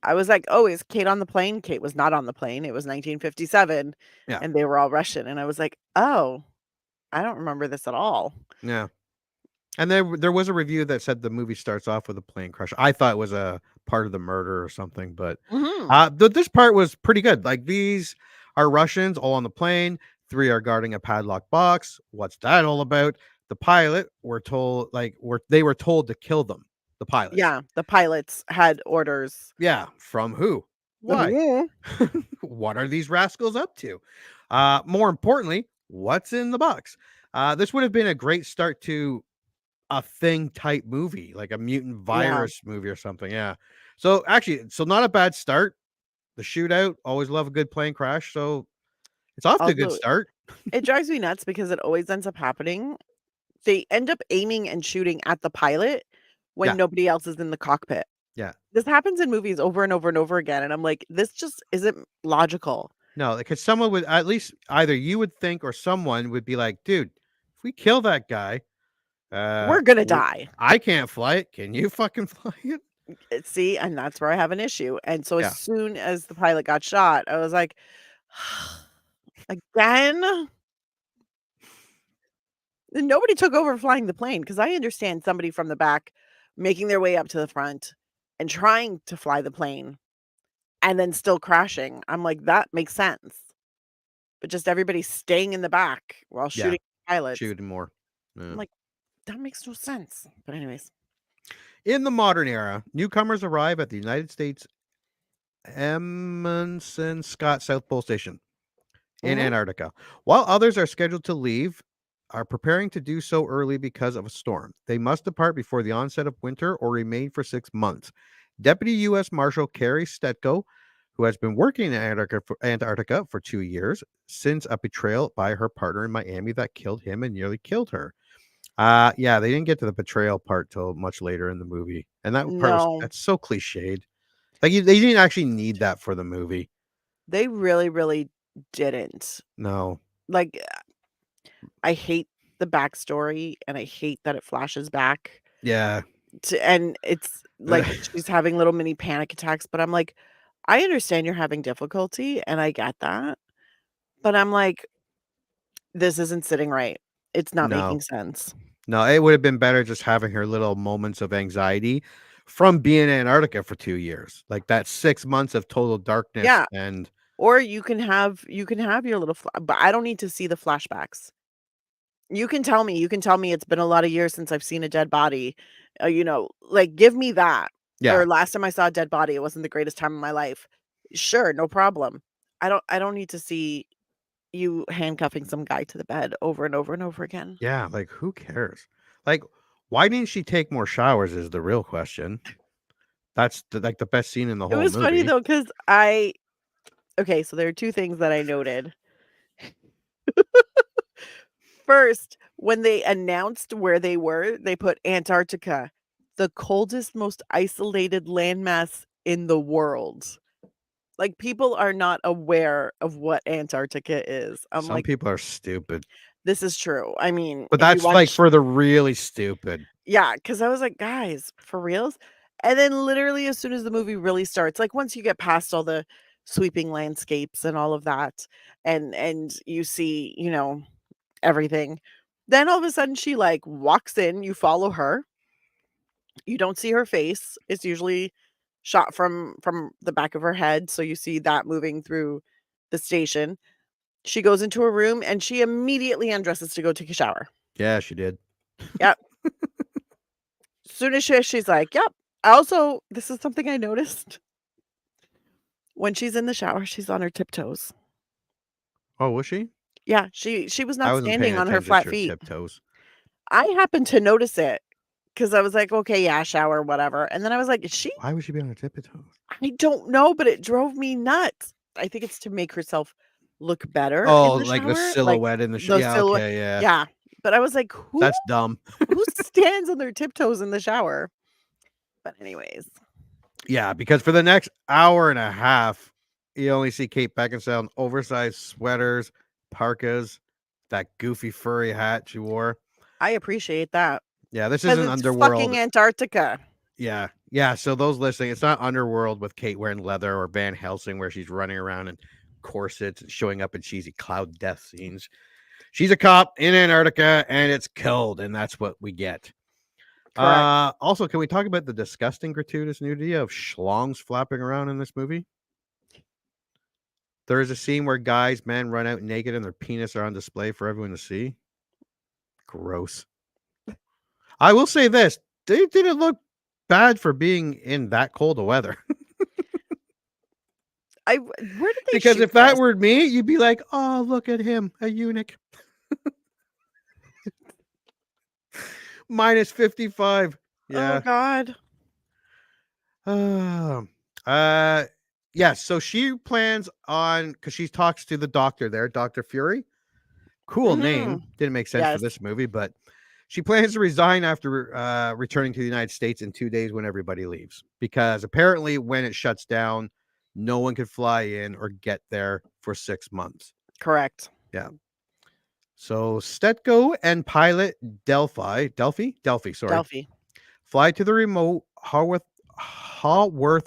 I was like, "Oh, is Kate on the plane?" Kate was not on the plane. It was 1957 Yeah. and they were all Russian. And I was like, "Oh, I don't remember this at all." Yeah. And there was a review that said the movie starts off with a plane crash. I thought it was a part of the murder or something, but this part was pretty good. Like, these are Russians all on the plane. 3 are guarding a padlocked box. What's that all about? The pilot were told to kill them. The pilots. Yeah, the pilots had orders. Yeah, from who? Why? What are these rascals up to? More importantly, what's in the box? This would have been a great start to a Thing type movie, like a mutant virus movie or something. Yeah. So not a bad start. The shootout, always love a good plane crash. So it's off to a good Although start. it drives me nuts because it always ends up happening. They end up aiming and shooting at the pilot when Yeah. nobody else is in the cockpit. Yeah. This happens in movies over and over and over again. And I'm like, this just isn't logical. No, because someone would, at least either you would think or someone would be like, dude, if we kill that guy, We're gonna die. I can't fly it. Can you fucking fly it? See, and that's where I have an issue. And so Yeah. as soon as the pilot got shot, I was like, again? And nobody took over flying the plane because I understand somebody from the back making their way up to the front and trying to fly the plane and then still crashing. I'm like, that makes sense. But just everybody staying in the back while shooting pilots. Shooting more. I'm like, that makes no sense. But anyways. In the modern era, newcomers arrive at the United States Amundsen Scott South Pole Station in Antarctica, while others are scheduled to leave, are preparing to do so early because of a storm. They must depart before the onset of winter or remain for 6 months. Deputy U.S. Marshal Carrie Stetko, who has been working in Antarctica for 2 years, since a betrayal by her partner in Miami that killed him and nearly killed her. They didn't get to the betrayal part till much later in the movie, and that part that's so cliched. Like, they didn't actually need that for the movie. They really, really didn't. No. Like, I hate the backstory, and I hate that it flashes back. Yeah. And it's like she's having little mini panic attacks, but I'm like, I understand you're having difficulty, and I get that. But I'm like, this isn't sitting right. It's not making sense. No, it would have been better just having her little moments of anxiety from being in Antarctica for 2 years. Like that 6 months of total darkness. Yeah. And or you can have your little but I don't need to see the flashbacks. You can tell me it's been a lot of years since I've seen a dead body. Like, give me that. Yeah. Or last time I saw a dead body, it wasn't the greatest time of my life. Sure, no problem. I don't need to see you handcuffing some guy to the bed over and over and over again. Yeah, like, who cares? Like, why didn't she take more showers is the real question. That's the best scene in the whole It was movie. funny though, because okay, so there are 2 things that I noted. First, when they announced where they were, they put Antarctica, the coldest, most isolated landmass in the world. Like, people are not aware of what Antarctica is. I'm Some like, people are stupid. this is true. I mean, But if you that's like watch for the really stupid. yeah, because I was like, "Guys, for reals?" And then literally as soon as the movie really starts, like, once you get past all the sweeping landscapes and all of that, and you see, everything, then all of a sudden she, like, walks in, you follow her, you don't see her face, it's usually shot from the back of her head, so you see that moving through the station. She goes into a room, and she immediately undresses to go take a shower. Yeah, she did. Yep. Soon as she's like, "Yep." Also, this is something I noticed. When she's in the shower, she's on her tiptoes. Oh, was she? Yeah, she was I not wasn't paying standing on her attention to flat her feet. tiptoes. I happened to notice it because I was like, "Okay, yeah, shower, whatever." And then I was like, "Is she?" Why would she be on her tiptoes? I don't know, but it drove me nuts. I think it's to make herself look better in Oh, the like the shower, like, silhouette in the the yeah, silhouette okay, yeah. yeah, but I was like, "Who That's dumb. who stands on their tiptoes in the shower?" But anyways. Yeah, because for the next hour and a half, you only see Kate Beckinsale in oversized sweaters, parkas, that goofy furry hat she wore. I appreciate that. Yeah, this 'Cause isn't it's Underworld. fucking Antarctica. Yeah, yeah. So those listening, it's not Underworld with Kate wearing leather or Van Helsing where she's running around in corsets and showing up in cheesy cloud death scenes. She's a cop in Antarctica and it's cold, and that's what we get. Correct. Also, can we talk about the disgusting gratuitous nudity of schlongs flapping around in this movie? There is a scene where men run out naked and their penis are on display for everyone to see. Gross. I will say this: they didn't look bad for being in that cold of weather. Where did they Because shoot if that this? were me, you'd be like, "Oh, look at him, a eunuch." Minus 55. Oh Yeah. god. Um, uh, yes. So she plans on because she talks to the doctor there, Dr. Fury. Cool name. Mhm. Didn't make sense for Yes. this movie, but she plans to resign after returning to the United States in 2 days when everybody leaves. Because apparently, when it shuts down, no one could fly in or get there for 6 months. Correct. Yeah. So Stetko and pilot Delphi, sorry, Delphi. fly to the remote Haworth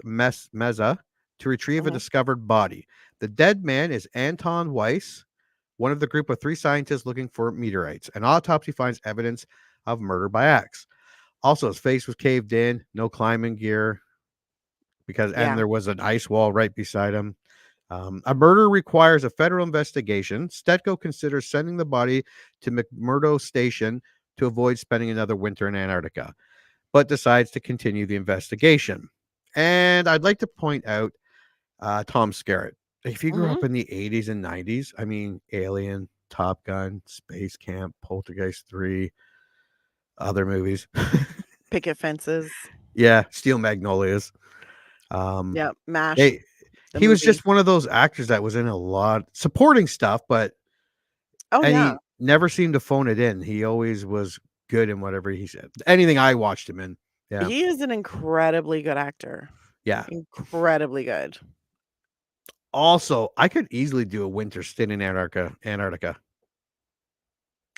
Mesa to retrieve a Mhm. discovered body. The dead man is Anton Weiss, one of the group of 3 scientists looking for meteorites. An autopsy finds evidence of murder by axe. Also, his face was caved in, no climbing gear, and Yeah. there was an ice wall right beside him. A murder requires a federal investigation. Stetko considers sending the body to McMurdo Station to avoid spending another winter in Antarctica, but decides to continue the investigation. And I'd like to point out Tom Skerritt. If you grew Mhm. up in the 80s and 90s, I mean, Alien, Top Gun, Space Camp, Poltergeist 3, other movies. Picket fences. Yeah, Steel Magnolias. Yeah, MASH, They the he was movie. just one of those actors that was in a lot supporting stuff, but Oh, and yeah. he never seemed to phone it in. He always was good in whatever he said. Anything I watched him in. Yeah. He is an incredibly good actor. Yeah. Incredibly good. Also, I could easily do a winter stint in Antarctica.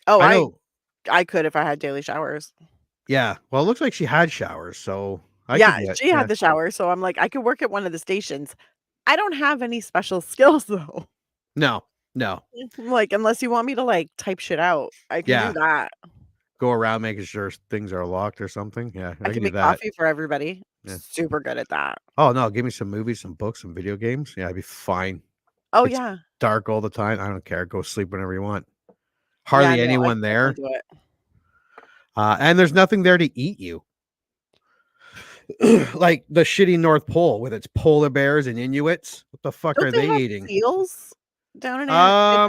Oh, I know. I could if I had daily showers. Yeah. Well, it looks like she had showers, so I could Yeah, do it. she Yeah. had the shower, so I'm like, I could work at one of the stations. I don't have any special skills, though. No. No. Like, unless you want me to, like, type shit out, I can do Yeah. that. Go around making sure things are locked or something. Yeah, I I can can do make that. coffee for everybody. Yeah. Super good at that. Oh no, give me some movies, some books, some video games. Yeah, I'd be fine. Oh, It's yeah. dark all the time. I don't care. Go sleep whenever you want. Yeah, Hardly no, I anyone can definitely there. do it. And there's nothing there to eat you. Like the shitty North Pole with its polar bears and Inuits. What the fuck Don't are they they have eating? seals down in Um,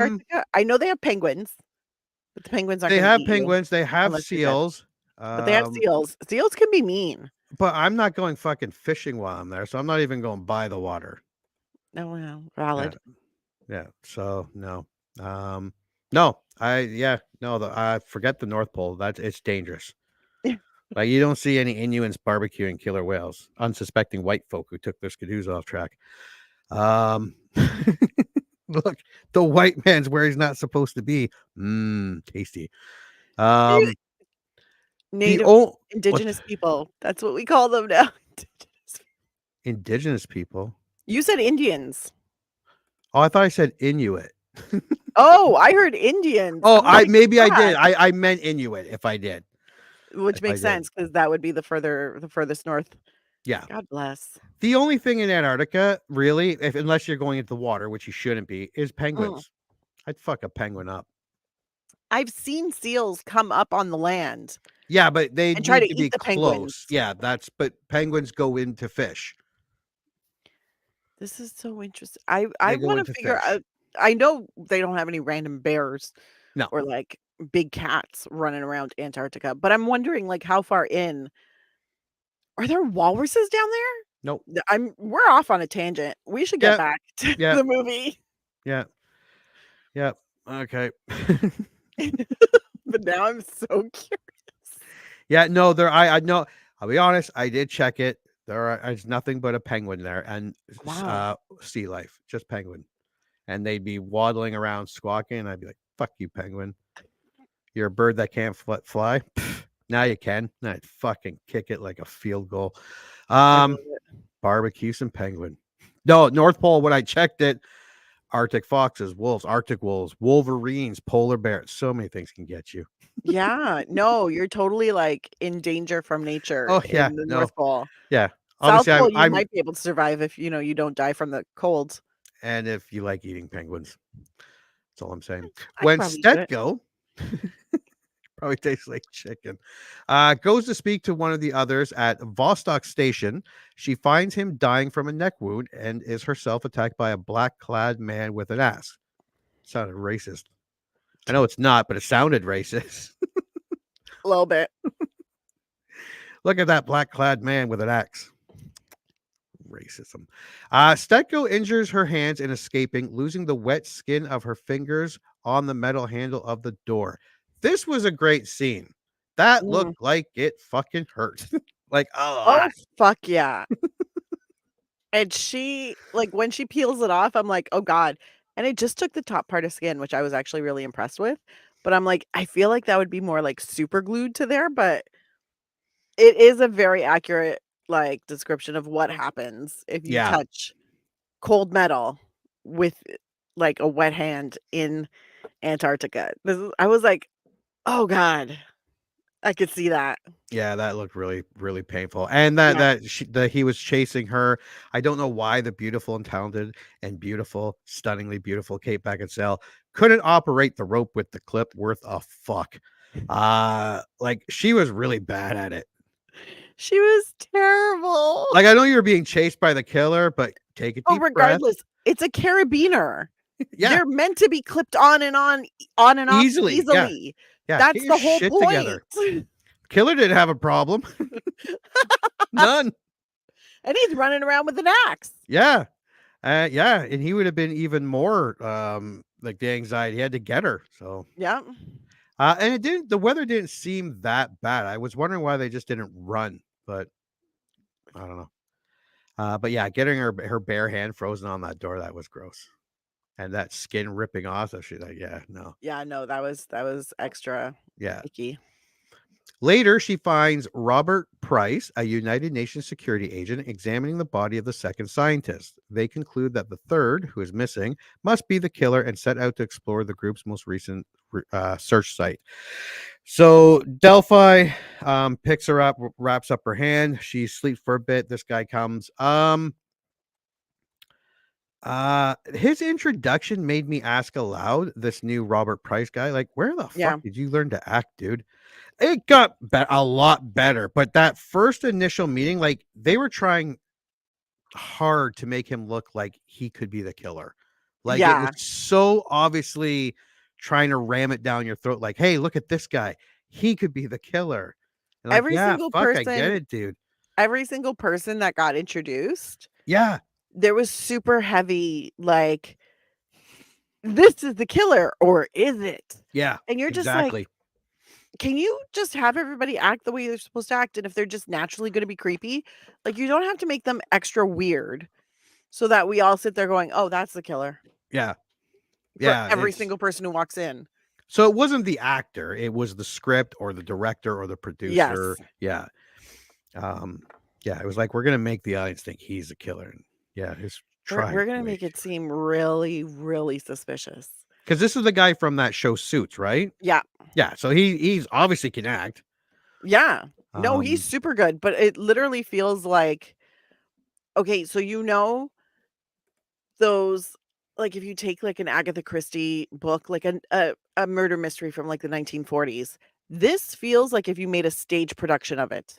Antarctica? I know they have penguins, but the penguins aren't they gonna have eat you penguins, they have unless you're dead. seals. But they have seals. Seals can be mean. But I'm not going fucking fishing while I'm there, so I'm not even going by the water. No, no, Yeah. valid. Yeah. So no. No, I forget the North Pole. It's dangerous. Like you don't see any Inuits barbecuing killer whales, unsuspecting white folk who took their skidoos off track. Um, look, the white man's where he's not supposed to be. Tasty. The Native what indigenous people. That's what we call them now. indigenous people? You said Indians. Oh, I thought I said Inuit. Oh, I heard Indians. Oh, I'm like, maybe I did. "Fuck," I meant Inuit if I did. which If I makes did. sense because that would be the furthest north. Yeah. God bless. The only thing in Antarctica, really, unless you're going into the water, which you shouldn't be, is penguins. I'd fuck a penguin up. I've seen seals come up on the land Yeah, but they and try need to to eat be the penguins. close. Yeah, but penguins go into fish. This is so interesting. I They go wanna into figure fish. out I know they don't have any random bears No. or, like, big cats running around Antarctica, but I'm wondering, like, how far in are there walruses down there? Nope. We're off on a tangent. We should get Yep. back to Yep. the movie. Yeah. Yep. Okay. But now I'm so curious. Yeah, no, I know. I'll be honest, I did check it. There's nothing but a penguin there and Wow. sea life, just penguin. And they'd be waddling around squawking, and I'd be like, "Fuck you, penguin. You're a bird that can't fly. Pff, now you can." And I'd fucking kick it like a field goal. I love it. Barbecue some penguin. No, North Pole, when I checked it, Arctic foxes, wolves, Arctic wolves, wolverines, polar bears. So many things can get you. Yeah, no, you're totally, like, in danger from nature Oh, yeah. in the No. North Pole. Yeah. South Obviously, Pole, you I'm might be able to survive if, you don't die from the cold. and if you like eating penguins. That's all I'm saying. I could When probably do it. Stetko probably tastes like chicken. Goes to speak to one of the others at Vostok Station. She finds him dying from a neck wound and is herself attacked by a black-clad man with an axe. Sounded racist. I know it's not, but it sounded racist. A little bit. Look at that black-clad man with an axe. Racism. Stetko injures her hands in escaping, losing the wet skin of her fingers on the metal handle of the door. This was a great scene. That looked like it fucking hurt. Like, Oh, fuck yeah. And she like, when she peels it off, I'm like, "Oh god." And it just took the top part of skin, which I was actually really impressed with. But I'm like, I feel like that would be more, like, super glued to there, but it is a very accurate, like, description of what happens if you Yeah. touch cold metal with, like, a wet hand in Antarctica. I was like, "Oh god." I could see that. Yeah, that looked really, really painful. And Yeah. that he was chasing her. I don't know why the beautiful and talented and beautiful, stunningly beautiful Kate Beckinsale couldn't operate the rope with the clip worth a fuck. Like she was really bad at it. She was terrible. Like I know you were being chased by the killer, but take a Oh, deep breath. regardless, it's a carabiner. Yeah. They're meant to be clipped on and on and off Easily. easily. Yeah. That's Get your the whole shit point. together. Killer didn't have a problem. None. And he's running around with an axe. Yeah. Yeah, and he would have been even more like the anxiety. He had to get her. So Yeah. and the weather didn't seem that bad. I was wondering why they just didn't run, but I don't know. But yeah, getting her bare hand frozen on that door, that was gross. And that skin ripping off. So she's like, yeah, no. Yeah, no, that was extra Yeah. icky. Later, she finds Robert Price, a United Nations security agent, examining the body of the second scientist. They conclude that the third, who is missing, must be the killer and set out to explore the group's most recent search site. So Delphi picks her up, wraps up her hand. She sleeps for a bit. This guy comes. His introduction made me ask aloud, this new Robert Price guy, like, where the fuck did you learn to act, dude? It got a lot better, but that first initial meeting, like they were trying hard to make him look like he could be the killer. Like it was so obviously trying to ram it down your throat. Like, hey, look at this guy. He could be the killer. And like, Every single person, I get it, dude. Every single person that got introduced. Yeah. There was super heavy, like, this is the killer, or is it? Yeah. And you're just like, can you just have everybody act the way they're supposed to act? And if they're just naturally going to be creepy, like you don't have to make them extra weird so that we all sit there going, "Oh, that's the killer." Yeah. For Yeah, every it's single person who walks in. so it wasn't the actor, it was the script or the director or the producer. Yes. Yeah. Um, yeah, it was like, we're gonna make the audience think he's the killer. And yeah, he's trying We're gonna way make it too seem really, really suspicious. because this is the guy from that show Suits, right? Yeah. Yeah, so he's obviously can act. Yeah. No, he's Um, super good, but it literally feels like okay, so those like if you take like an Agatha Christie book, like a murder mystery from like the 1940s, this feels like if you made a stage production of it.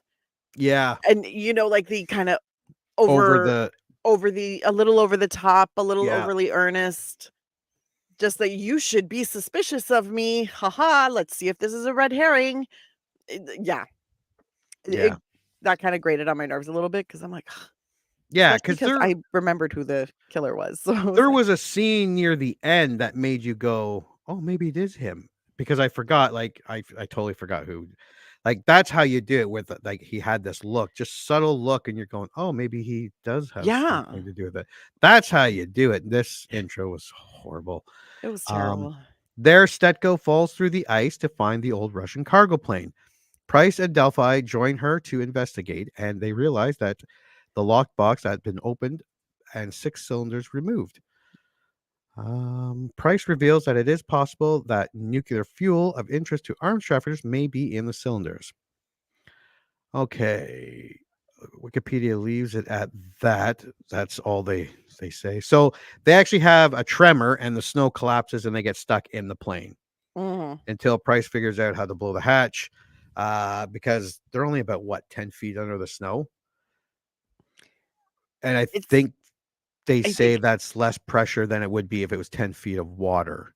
yeah, And like the kind of over over the over the a little over the top, a little yeah, overly earnest. Just that you should be suspicious of me. Haha, let's see if this is a red herring. Yeah. yeah, That kinda grated on my nerves a little bit because 'cause I'm like, yeah, especially because because I remembered who the killer was. So I was there like, was a scene near the end that made you go, "Oh, maybe it is him," because I forgot, like, I totally forgot who like, that's how you do it with, like, he had this look, just subtle look, and you're going, "Oh, maybe he does have yeah, something to do with it." That's how you do it. This intro was horrible. it was Um, terrible. there, Stetko falls through the ice to find the old Russian cargo plane. Price and Delphi join her to investigate, and they realize that the locked box had been opened and 6 cylinders removed. Price reveals that it is possible that nuclear fuel of interest to arms traffickers may be in the cylinders. Okay. Wikipedia leaves it at that. That's all they say. So they actually have a tremor and the snow collapses and they get stuck in the plane Mhm. until Price figures out how to blow the hatch. Because they're only about what 10 feet under the snow. And I It's think they I say think that's less pressure than it would be if it was 10 feet of water.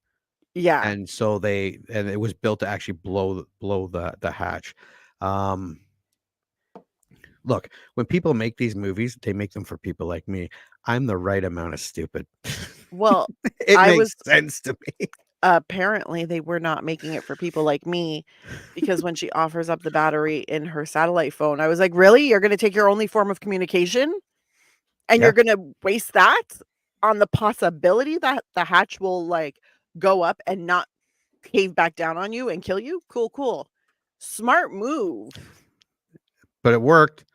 yeah. And so and it was built to actually blow the hatch. Um, look, when people make these movies, they make them for people like me. I'm the right amount of stupid. Well, It I makes was sense to me. apparently, they were not making it for people like me because when she offers up the battery in her satellite phone, I was like, "Really? You're gonna take your only form of communication? And Yeah. you're gonna waste that on the possibility that the hatch will, like, go up and not cave back down on you and kill you? Cool, cool. Smart move. But it worked.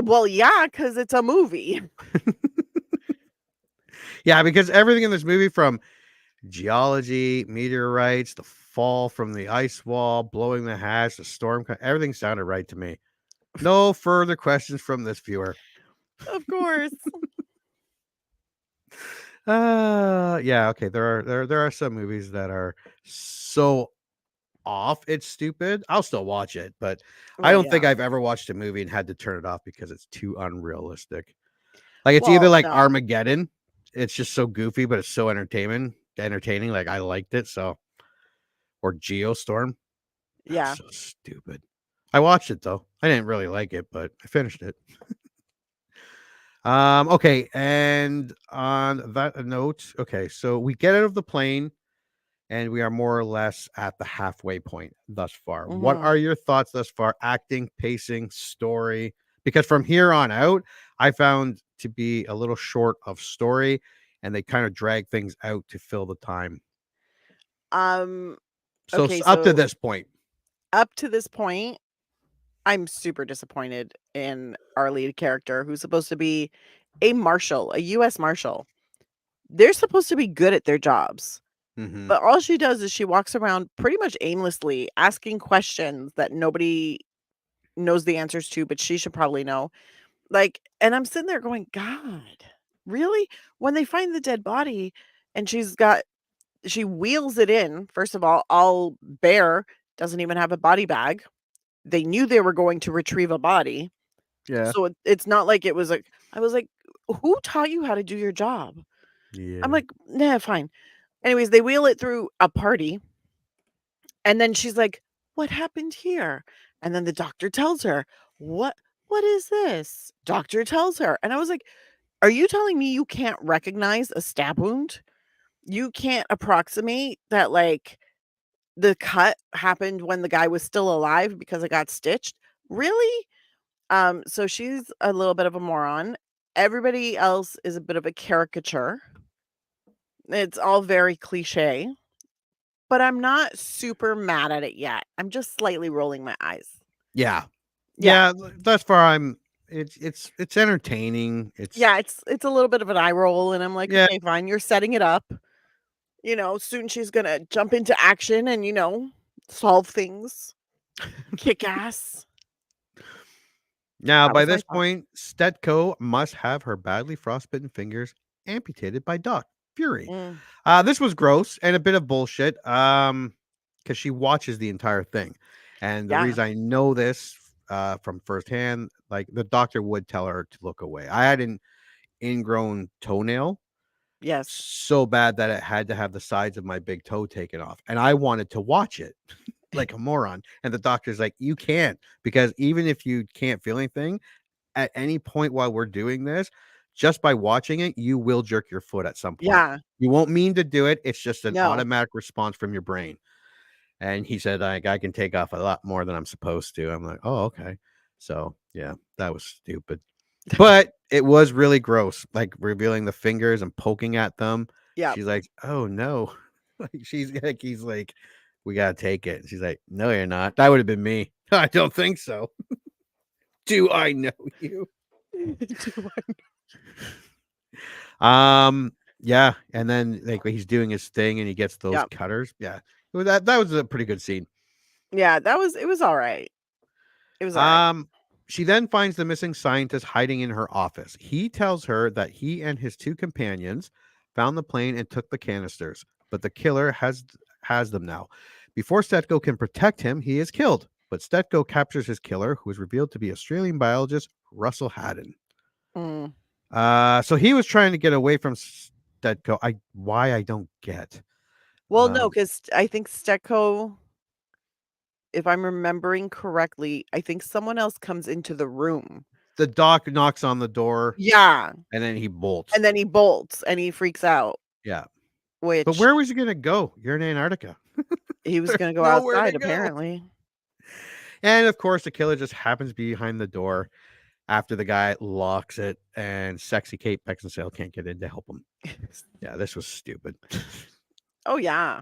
Well, yeah, because it's a movie. Yeah, because everything in this movie from geology, meteorites, the fall from the ice wall, blowing the hatch, the storm, everything sounded right to me. No further questions from this viewer. Of course. Yeah, okay. There are some movies that are so off it's stupid. I'll still watch it, but I Well, don't think yeah. I've ever watched a movie and had to turn it off because it's too unrealistic. Like it's either Well, like no. Armageddon, it's just so goofy, but it's so entertaining. Like I liked it, so or Geostorm. That was Yeah. so stupid. I watched it though. I didn't really like it, but I finished it. Okay, and on that note, okay, so we get out of the plane and we are more or less at the halfway point thus far. What Mhm. are your thoughts thus far? Acting, pacing, story? Because from here on out, I found to be a little short of story and they kind of drag things out to fill the time. Um, So okay, up to so this point. up to this point, I'm super disappointed in our lead character who's supposed to be a marshal, a US marshal. They're supposed to be good at their jobs. Mhm. But all she does is she walks around pretty much aimlessly asking questions that nobody knows the answers to, but she should probably know. Like, and I'm sitting there going, God, really? When they find the dead body and she wheels it in, first of all Bear doesn't even have a body bag. They knew they were going to retrieve a body. Yeah. So it's not like it was like, I was like, who taught you how to do your job? I'm Yeah. like, nah, fine. Anyways, they wheel it through a party. And then she's like, "What happened here?" And then the doctor tells her, What is this?" Doctor tells her. And I was like, "Are you telling me you can't recognize a stab wound? You can't approximate that like the cut happened when the guy was still alive because it got stitched? Really?" So she's a little bit of a moron. Everybody else is a bit of a caricature. It's all very cliche, but I'm not super mad at it yet. I'm just slightly rolling my eyes. Yeah. Yeah. Yeah, thus far it's entertaining. Yeah, it's a little bit of an eye roll, and I'm like, Yeah. okay, fine. You're setting it up. Soon she's gonna jump into action and solve things. Kick ass. Now, That by was my this thought. point, Stetko must have her badly frostbitten fingers amputated by Doc Fury. Mm, This was gross and a bit of bullshit. Because she watches the entire thing, and the yeah. reason I know this from firsthand, like the doctor would tell her to look away. I had an ingrown toenail Yes. so bad that it had to have the sides of my big toe taken off, and I wanted to watch it like a moron. And the doctor's like, "You can't, because even if you can't feel anything at any point while we're doing this, just by watching it, you will jerk your foot at some point. Yeah. You won't mean to do it. It's just an No. automatic response from your brain." And he said, like, I can take off a lot more than I'm supposed to. I'm like, oh, okay. So yeah, that was stupid. But it was really gross, like revealing the fingers and poking at them. Yeah. She's like, oh no. He's like, we gotta take it. She's like, no, you're not. That would have been me. I don't think so. Do I know you? Yeah, and then like he's doing his thing and he gets those Yeah. cutters. Yeah. Well, that was a pretty good scene. Yeah, it was all right. It was all right. She then finds the missing scientist hiding in her office. He tells her that he and his two companions found the plane and took the canisters, but the killer has them now. Before Stetko can protect him, he is killed. But Stetko captures his killer, who is revealed to be Australian biologist Russell Haddon. Mm. So he was trying to get away from Stetko. Why I don't get. Well, no, because I think Stecco, if I'm remembering correctly, I think someone else comes into the room. The doc knocks on the door. Yeah. And then he bolts. And then he bolts and he freaks out. Yeah. Which, but where was he going to go? You're in Antarctica. He was going to go nowhere outside, to go. apparently. And of course, the killer just happens behind the door after the guy locks it, and sexy Kate Beckinsale can't get in to help him. Yeah, this was stupid. Oh, yeah.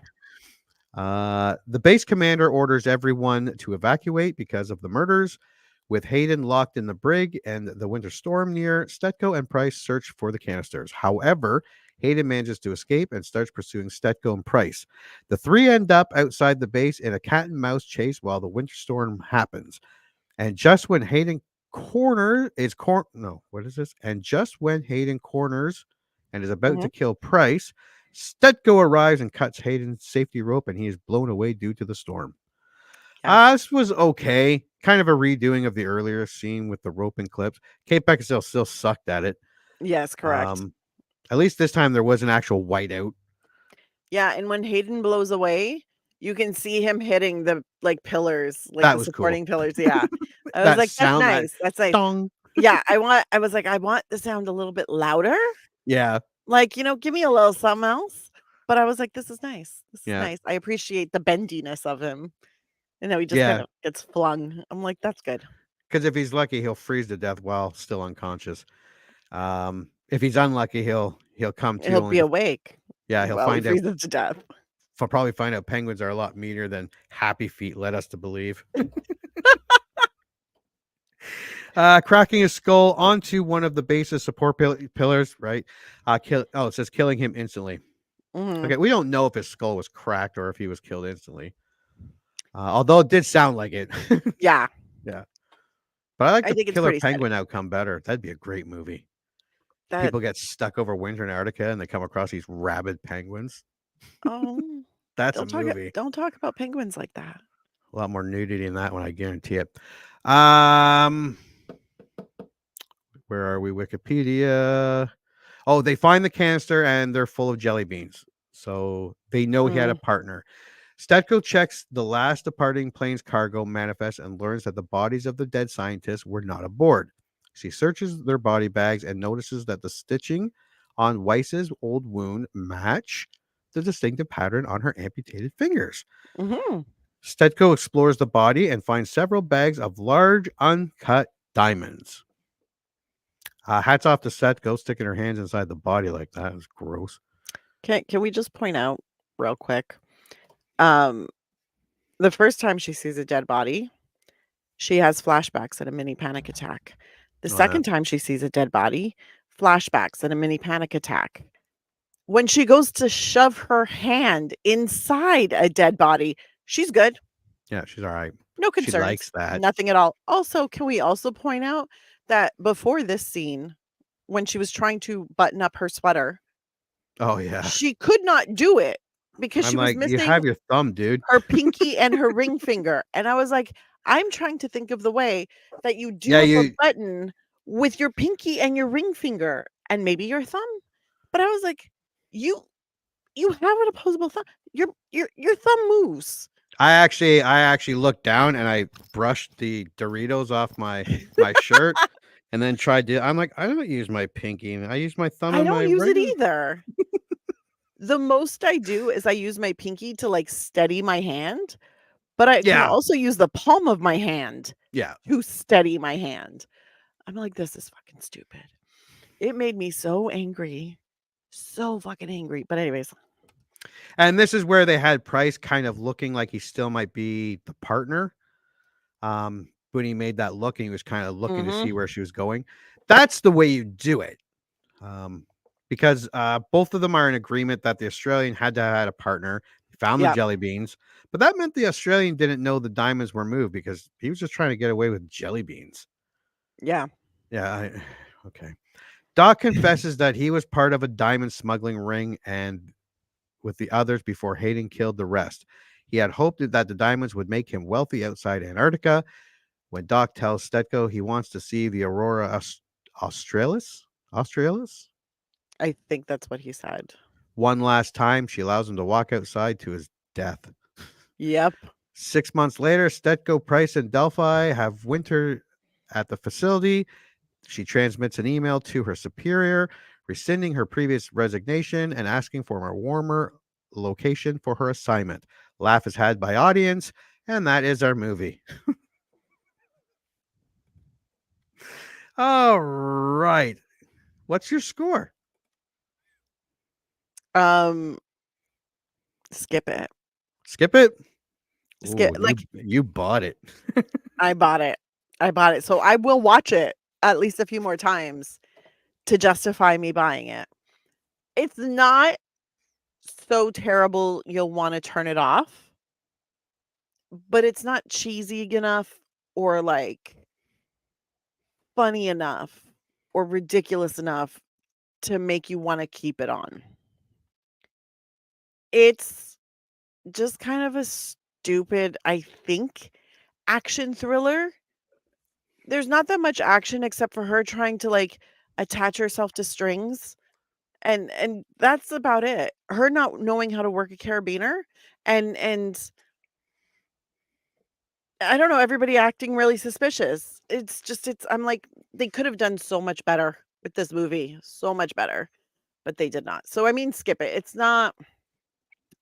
The base commander orders everyone to evacuate because of the murders. With Hayden locked in the brig and the winter storm near, Stetko and Price search for the canisters. However, Hayden manages to escape and starts pursuing Stetko and Price. The three end up outside the base in a cat and mouse chase while the winter storm happens. And just when Hayden corners And just when Hayden corners and is about to kill Price, Stetko arrives and cuts Hayden's safety rope, and he is blown away due to the storm. This was okay. Kind of a redoing of the earlier scene with the rope and clips. Kate Beckinsale still sucked at it. Yes, correct. At least this time there was an actual whiteout. Yeah, and when Hayden blows away, you can see him hitting the pillars, that the was supporting cool. pillars. Yeah. I was That like, that's sound, nice. That's nice. Dong. Yeah, I want the sound a little bit louder. Yeah. Give me a little something else. But I was like, this is nice. This is Yeah. nice. I appreciate the bendiness of him. And now he just Yeah. kind of gets flung. I'm like, that's good. Because if he's lucky, he'll freeze to death while still unconscious. If he's unlucky, he'll come to. He'll be awake. Yeah, he'll while find he out. freezes to death. He'll probably find out penguins are a lot meaner than Happy Feet led us to believe. Cracking his skull onto one of the base's support pillars, right? It says killing him instantly. Mhm. Okay, we don't know if his skull was cracked or if he was killed instantly. Although it did sound like it. Yeah. Yeah. But I like I the think it's killer pretty steady. penguin outcome better. That'd be a great movie. That People get stuck over winter in Antarctica and they come across these rabid penguins. Oh, That's a don't movie. don't talk about penguins like that. A lot more nudity in that one, I guarantee it. Where are we? Wikipedia. Oh, they find the canister and they're full of jelly beans. So they know he had a partner. Stetko checks the last departing plane's cargo manifest and learns that the bodies of the dead scientists were not aboard. She searches their body bags and notices that the stitching on Weiss's old wound match the distinctive pattern on her amputated fingers. Mm-hmm. Stetko explores the body and finds several bags of large uncut diamonds. Hats off to Seth. Go sticking her hands inside the body like that. It was gross. Can we just point out real quick? The first time she sees a dead body, she has flashbacks and a mini panic attack. The second time she sees a dead body, flashbacks and a mini panic attack. When she goes to shove her hand inside a dead body, she's good. Yeah, she's all right. No She concerns. likes that. Nothing at all. Also, can we also point out that before this scene, when she was trying to button up her sweater, Oh yeah. she could not do it because I'm she was like, you missing have your thumb, dude. her pinky and her ring finger. And I was like, I'm trying to think of the way that you do Yeah, up a you- button with your pinky and your ring finger and maybe your thumb. But I was like, you have an opposable thumb. Your thumb moves. I actually looked down and I brushed the Doritos off my shirt and then tried to. I'm like, I don't use my pinky. I use my thumb. I and don't my use it ring. either. The most I do is I use my pinky to like steady my hand, but I can also use the palm of my hand Yeah. to steady my hand. I'm like, this is fucking stupid. It made me so angry. So fucking angry. But anyways. And this is where they had Price kind of looking like he still might be the partner. When he made that look and he was kind of looking to see where she was going. That's the way you do it. Because both of them are in agreement that the Australian had to have had a partner. He found the jelly beans, but that meant the Australian didn't know the diamonds were moved because he was just trying to get away with jelly beans. Yeah. Yeah. Okay. Doc confesses that he was part of a diamond smuggling ring and with the others before Hayden killed the rest. He had hoped that the diamonds would make him wealthy outside Antarctica. When Doc tells Stetko he wants to see the Aurora Australis, I think that's what he said. one last time, she allows him to walk outside to his death. Yep. 6 months later, Stetko, Price, and Delphi have winter at the facility. She transmits an email to her superior, rescinding her previous resignation and asking for a warmer location for her assignment. Laugh is had by audience, and that is our movie. All right. What's your score? Skip it. Skip it? Skip Ooh, you bought it. I bought it. So I will watch it at least a few more times to justify me buying it. It's not so terrible you'll want to turn it off, but it's not cheesy enough or like funny enough or ridiculous enough to make you want to keep it on. It's just kind of a stupid, I think, action thriller. There's not that much action except for her trying to like attach herself to strings. And that's about it. Her not knowing how to work a carabiner and I don't know, everybody acting really suspicious. I'm like, they could have done so much better with this movie. So much better. But they did not. So I mean, skip it. It's not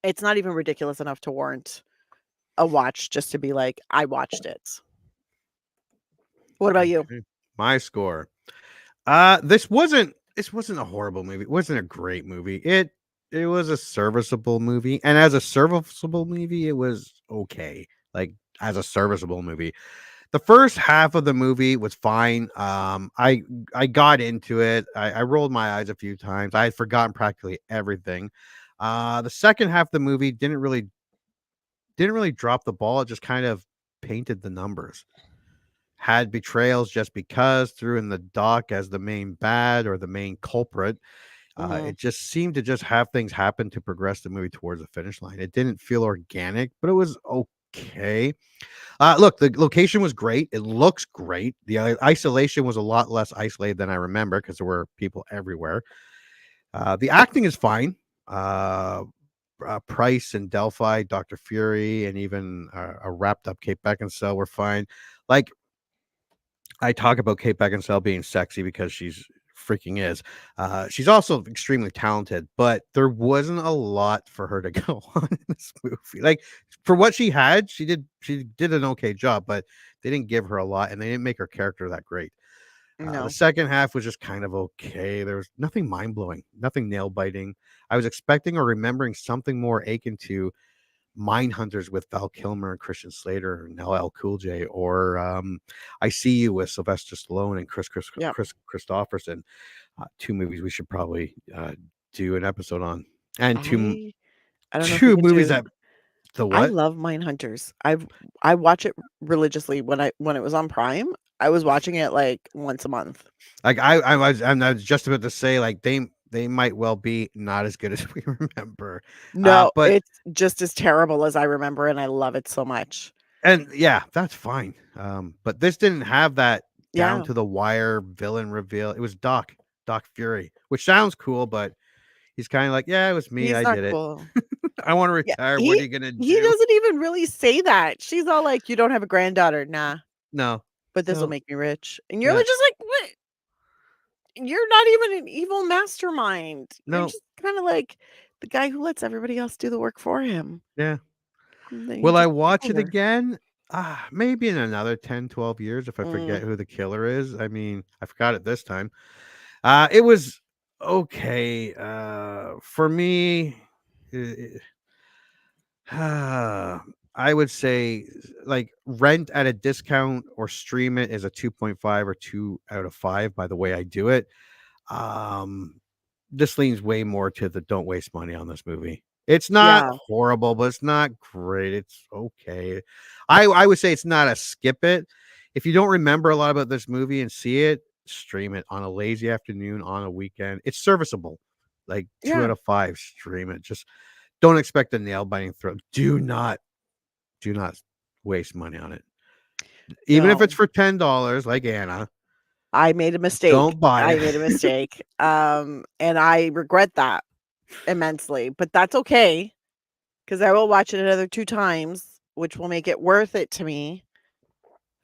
even ridiculous enough to warrant a watch just to be like, I watched it. What about you? My score. This wasn't a horrible movie. It wasn't a great movie. It was a serviceable movie. And as a serviceable movie, it was okay. Like as a serviceable movie. The first half of the movie was fine. I got into it. I rolled my eyes a few times. I had forgotten practically everything. The second half of the movie didn't really drop the ball. It just kind of painted the numbers. Had betrayals just because, threw in the Doc as the main bad or the main culprit. It just seemed to just have things happen to progress the movie towards the finish line. It didn't feel organic, but it was okay. Look, the location was great. It looks great. The isolation was a lot less isolated than I remember because there were people everywhere. The acting is fine. Price and Delphi, Dr. Fury, and even a wrapped up Kate Beckinsale were fine. Like, I talk about Kate Beckinsale being sexy because she's freaking is. She's also extremely talented, but there wasn't a lot for her to go on in this movie. Like for what she had, she did an okay job, but they didn't give her a lot and they didn't make her character that great. No. The second half was just kind of okay. There was nothing mind blowing, nothing nail biting. I was expecting or remembering something more akin to Mindhunters with Val Kilmer and Christian Slater and LL Cool J, or I See You with Sylvester Stallone and Chris Christopherson. Two movies we should probably do an episode on, and I don't know if you two can movies do. that the I what? love Mindhunters. I watch it religiously when it was on Prime. I was watching it like once a month. Like I was just about to say, like they might well be not as good as we remember. No, But it's just as terrible as I remember, and I love it so much. and yeah, that's fine. But this didn't have that down Yeah. to the wire villain reveal. It was Doc Fury, which sounds cool, but he's kind of like, yeah, it was me. He's I not did it. cool. I want to Yeah, retire. What are you gonna he do? doesn't even really say that. She's all like, "You don't have a granddaughter." Nah, No, but this will no. make me rich. And you're Yeah. just like, "What? You're not even an evil mastermind. You're No. just kind of like the guy who lets everybody else do the work for him." Yeah. And then you Will I just watch it retire. again? Maybe in another 10, 12 years if I forget Mm. who the killer is. I mean, I forgot it this time. It was okay. For me, I would say like rent at a discount or stream it is a 2.5 or 2 out of 5 by the way I do it. This leans way more to the don't waste money on this movie. It's not Yeah. horrible, but it's not great. It's okay. I would say it's not a skip it. If you don't remember a lot about this movie and see it, stream it on a lazy afternoon on a weekend. It's serviceable. Like 2 out Yeah. of 5, stream it. Just don't expect a nail biting throw. Do not waste money on it. Even if No. it's for $10 like Anna. I made a mistake. Don't buy I it. made a mistake. And I regret that immensely, but that's okay because I will watch it another 2 times, which will make it worth it to me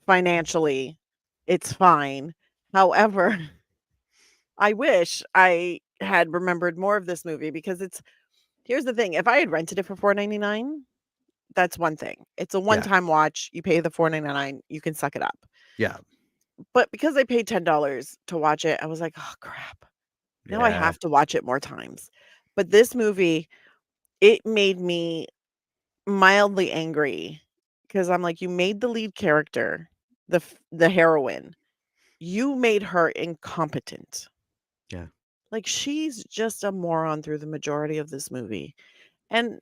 financially. It's fine. However, I wish I had remembered more of this movie because here's the thing, if I had rented it for $4.99, that's one thing. It's a Yeah. one-time watch. You pay the $4.99, you can suck it up. Yeah. But because I paid $10 to watch it, I was like, "Oh, crap. Now I Yeah. have to watch it more times." But this movie, it made me mildly angry because I'm like, "You made the lead character, the heroine, you made her incompetent." Yeah. Like, she's just a moron through the majority of this movie. And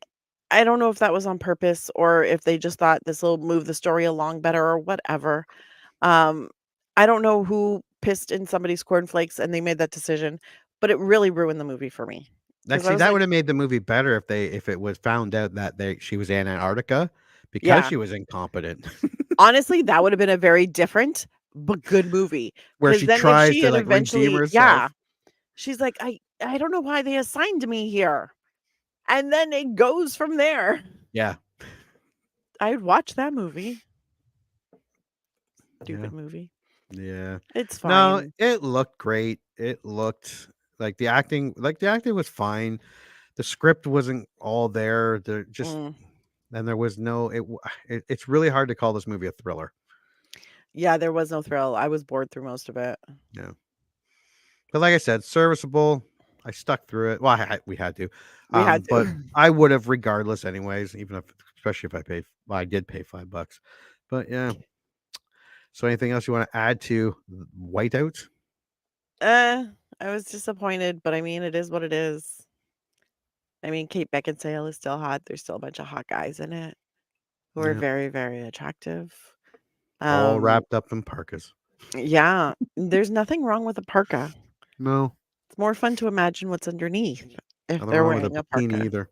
I don't know if that was on purpose or if they just thought this will move the story along better or whatever. Um, I don't know who pissed in somebody's cornflakes and they made that decision, but it really ruined the movie for me. 'Cause I Actually, was that like, would have made the movie better if it was found out that she was in Antarctica because yeah. she was incompetent. Honestly, that would have been a very different but good movie. Where 'Cause she then if tries she to had like redeem eventually herself. she's like, I don't know why they assigned me here. And then it goes from there. Yeah. I would watch that movie. Yeah. Stupid movie. Yeah. It's No, fine. it looked great. It looked like the acting was fine. The script wasn't all there. There just and there was no it's really hard to call this movie a thriller. Yeah, there was no thrill. I was bored through most of it. Yeah. But like I said, serviceable. I stuck through it. Well, we had to. We had to. But I would have regardless anyways, especially if I did pay $5. But yeah. So anything else you want to add to Whiteout? I was disappointed, but I mean, it is what it is. I mean, Kate Beckinsale is still hot. There's still a bunch of hot guys in it who are Yeah. very, very attractive. All wrapped up in parkas. Yeah, there's nothing wrong with a parka. No. It's more fun to imagine what's underneath if Nothing they're wrong with wearing a a bikini parka. either.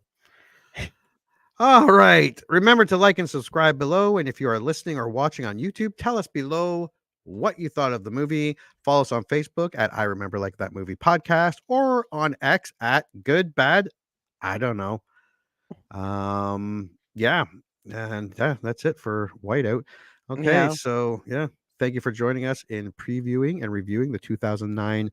All right. Remember to like and subscribe below. And if you are listening or watching on YouTube, tell us below what you thought of the movie. Follow us on Facebook at I Remember Like That Movie Podcast or on X at Good Bad. I don't know. Yeah. And that's it for Whiteout. Okay. Yeah. So yeah. Thank you for joining us in previewing and reviewing the 2009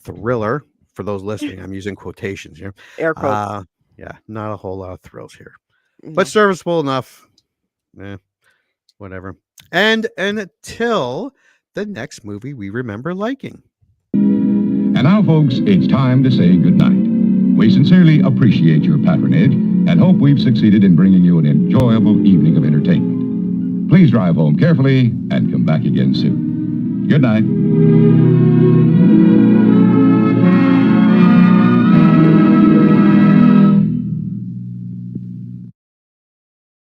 thriller. For those listening, I'm using quotations here. Air quotes. Yeah, not a whole lot of thrills here, No. but serviceable enough. Whatever. And until the next movie we remember liking. And now, folks, it's time to say goodnight. We sincerely appreciate your patronage and hope we've succeeded in bringing you an enjoyable evening of entertainment. Please drive home carefully and come back again soon. Good night.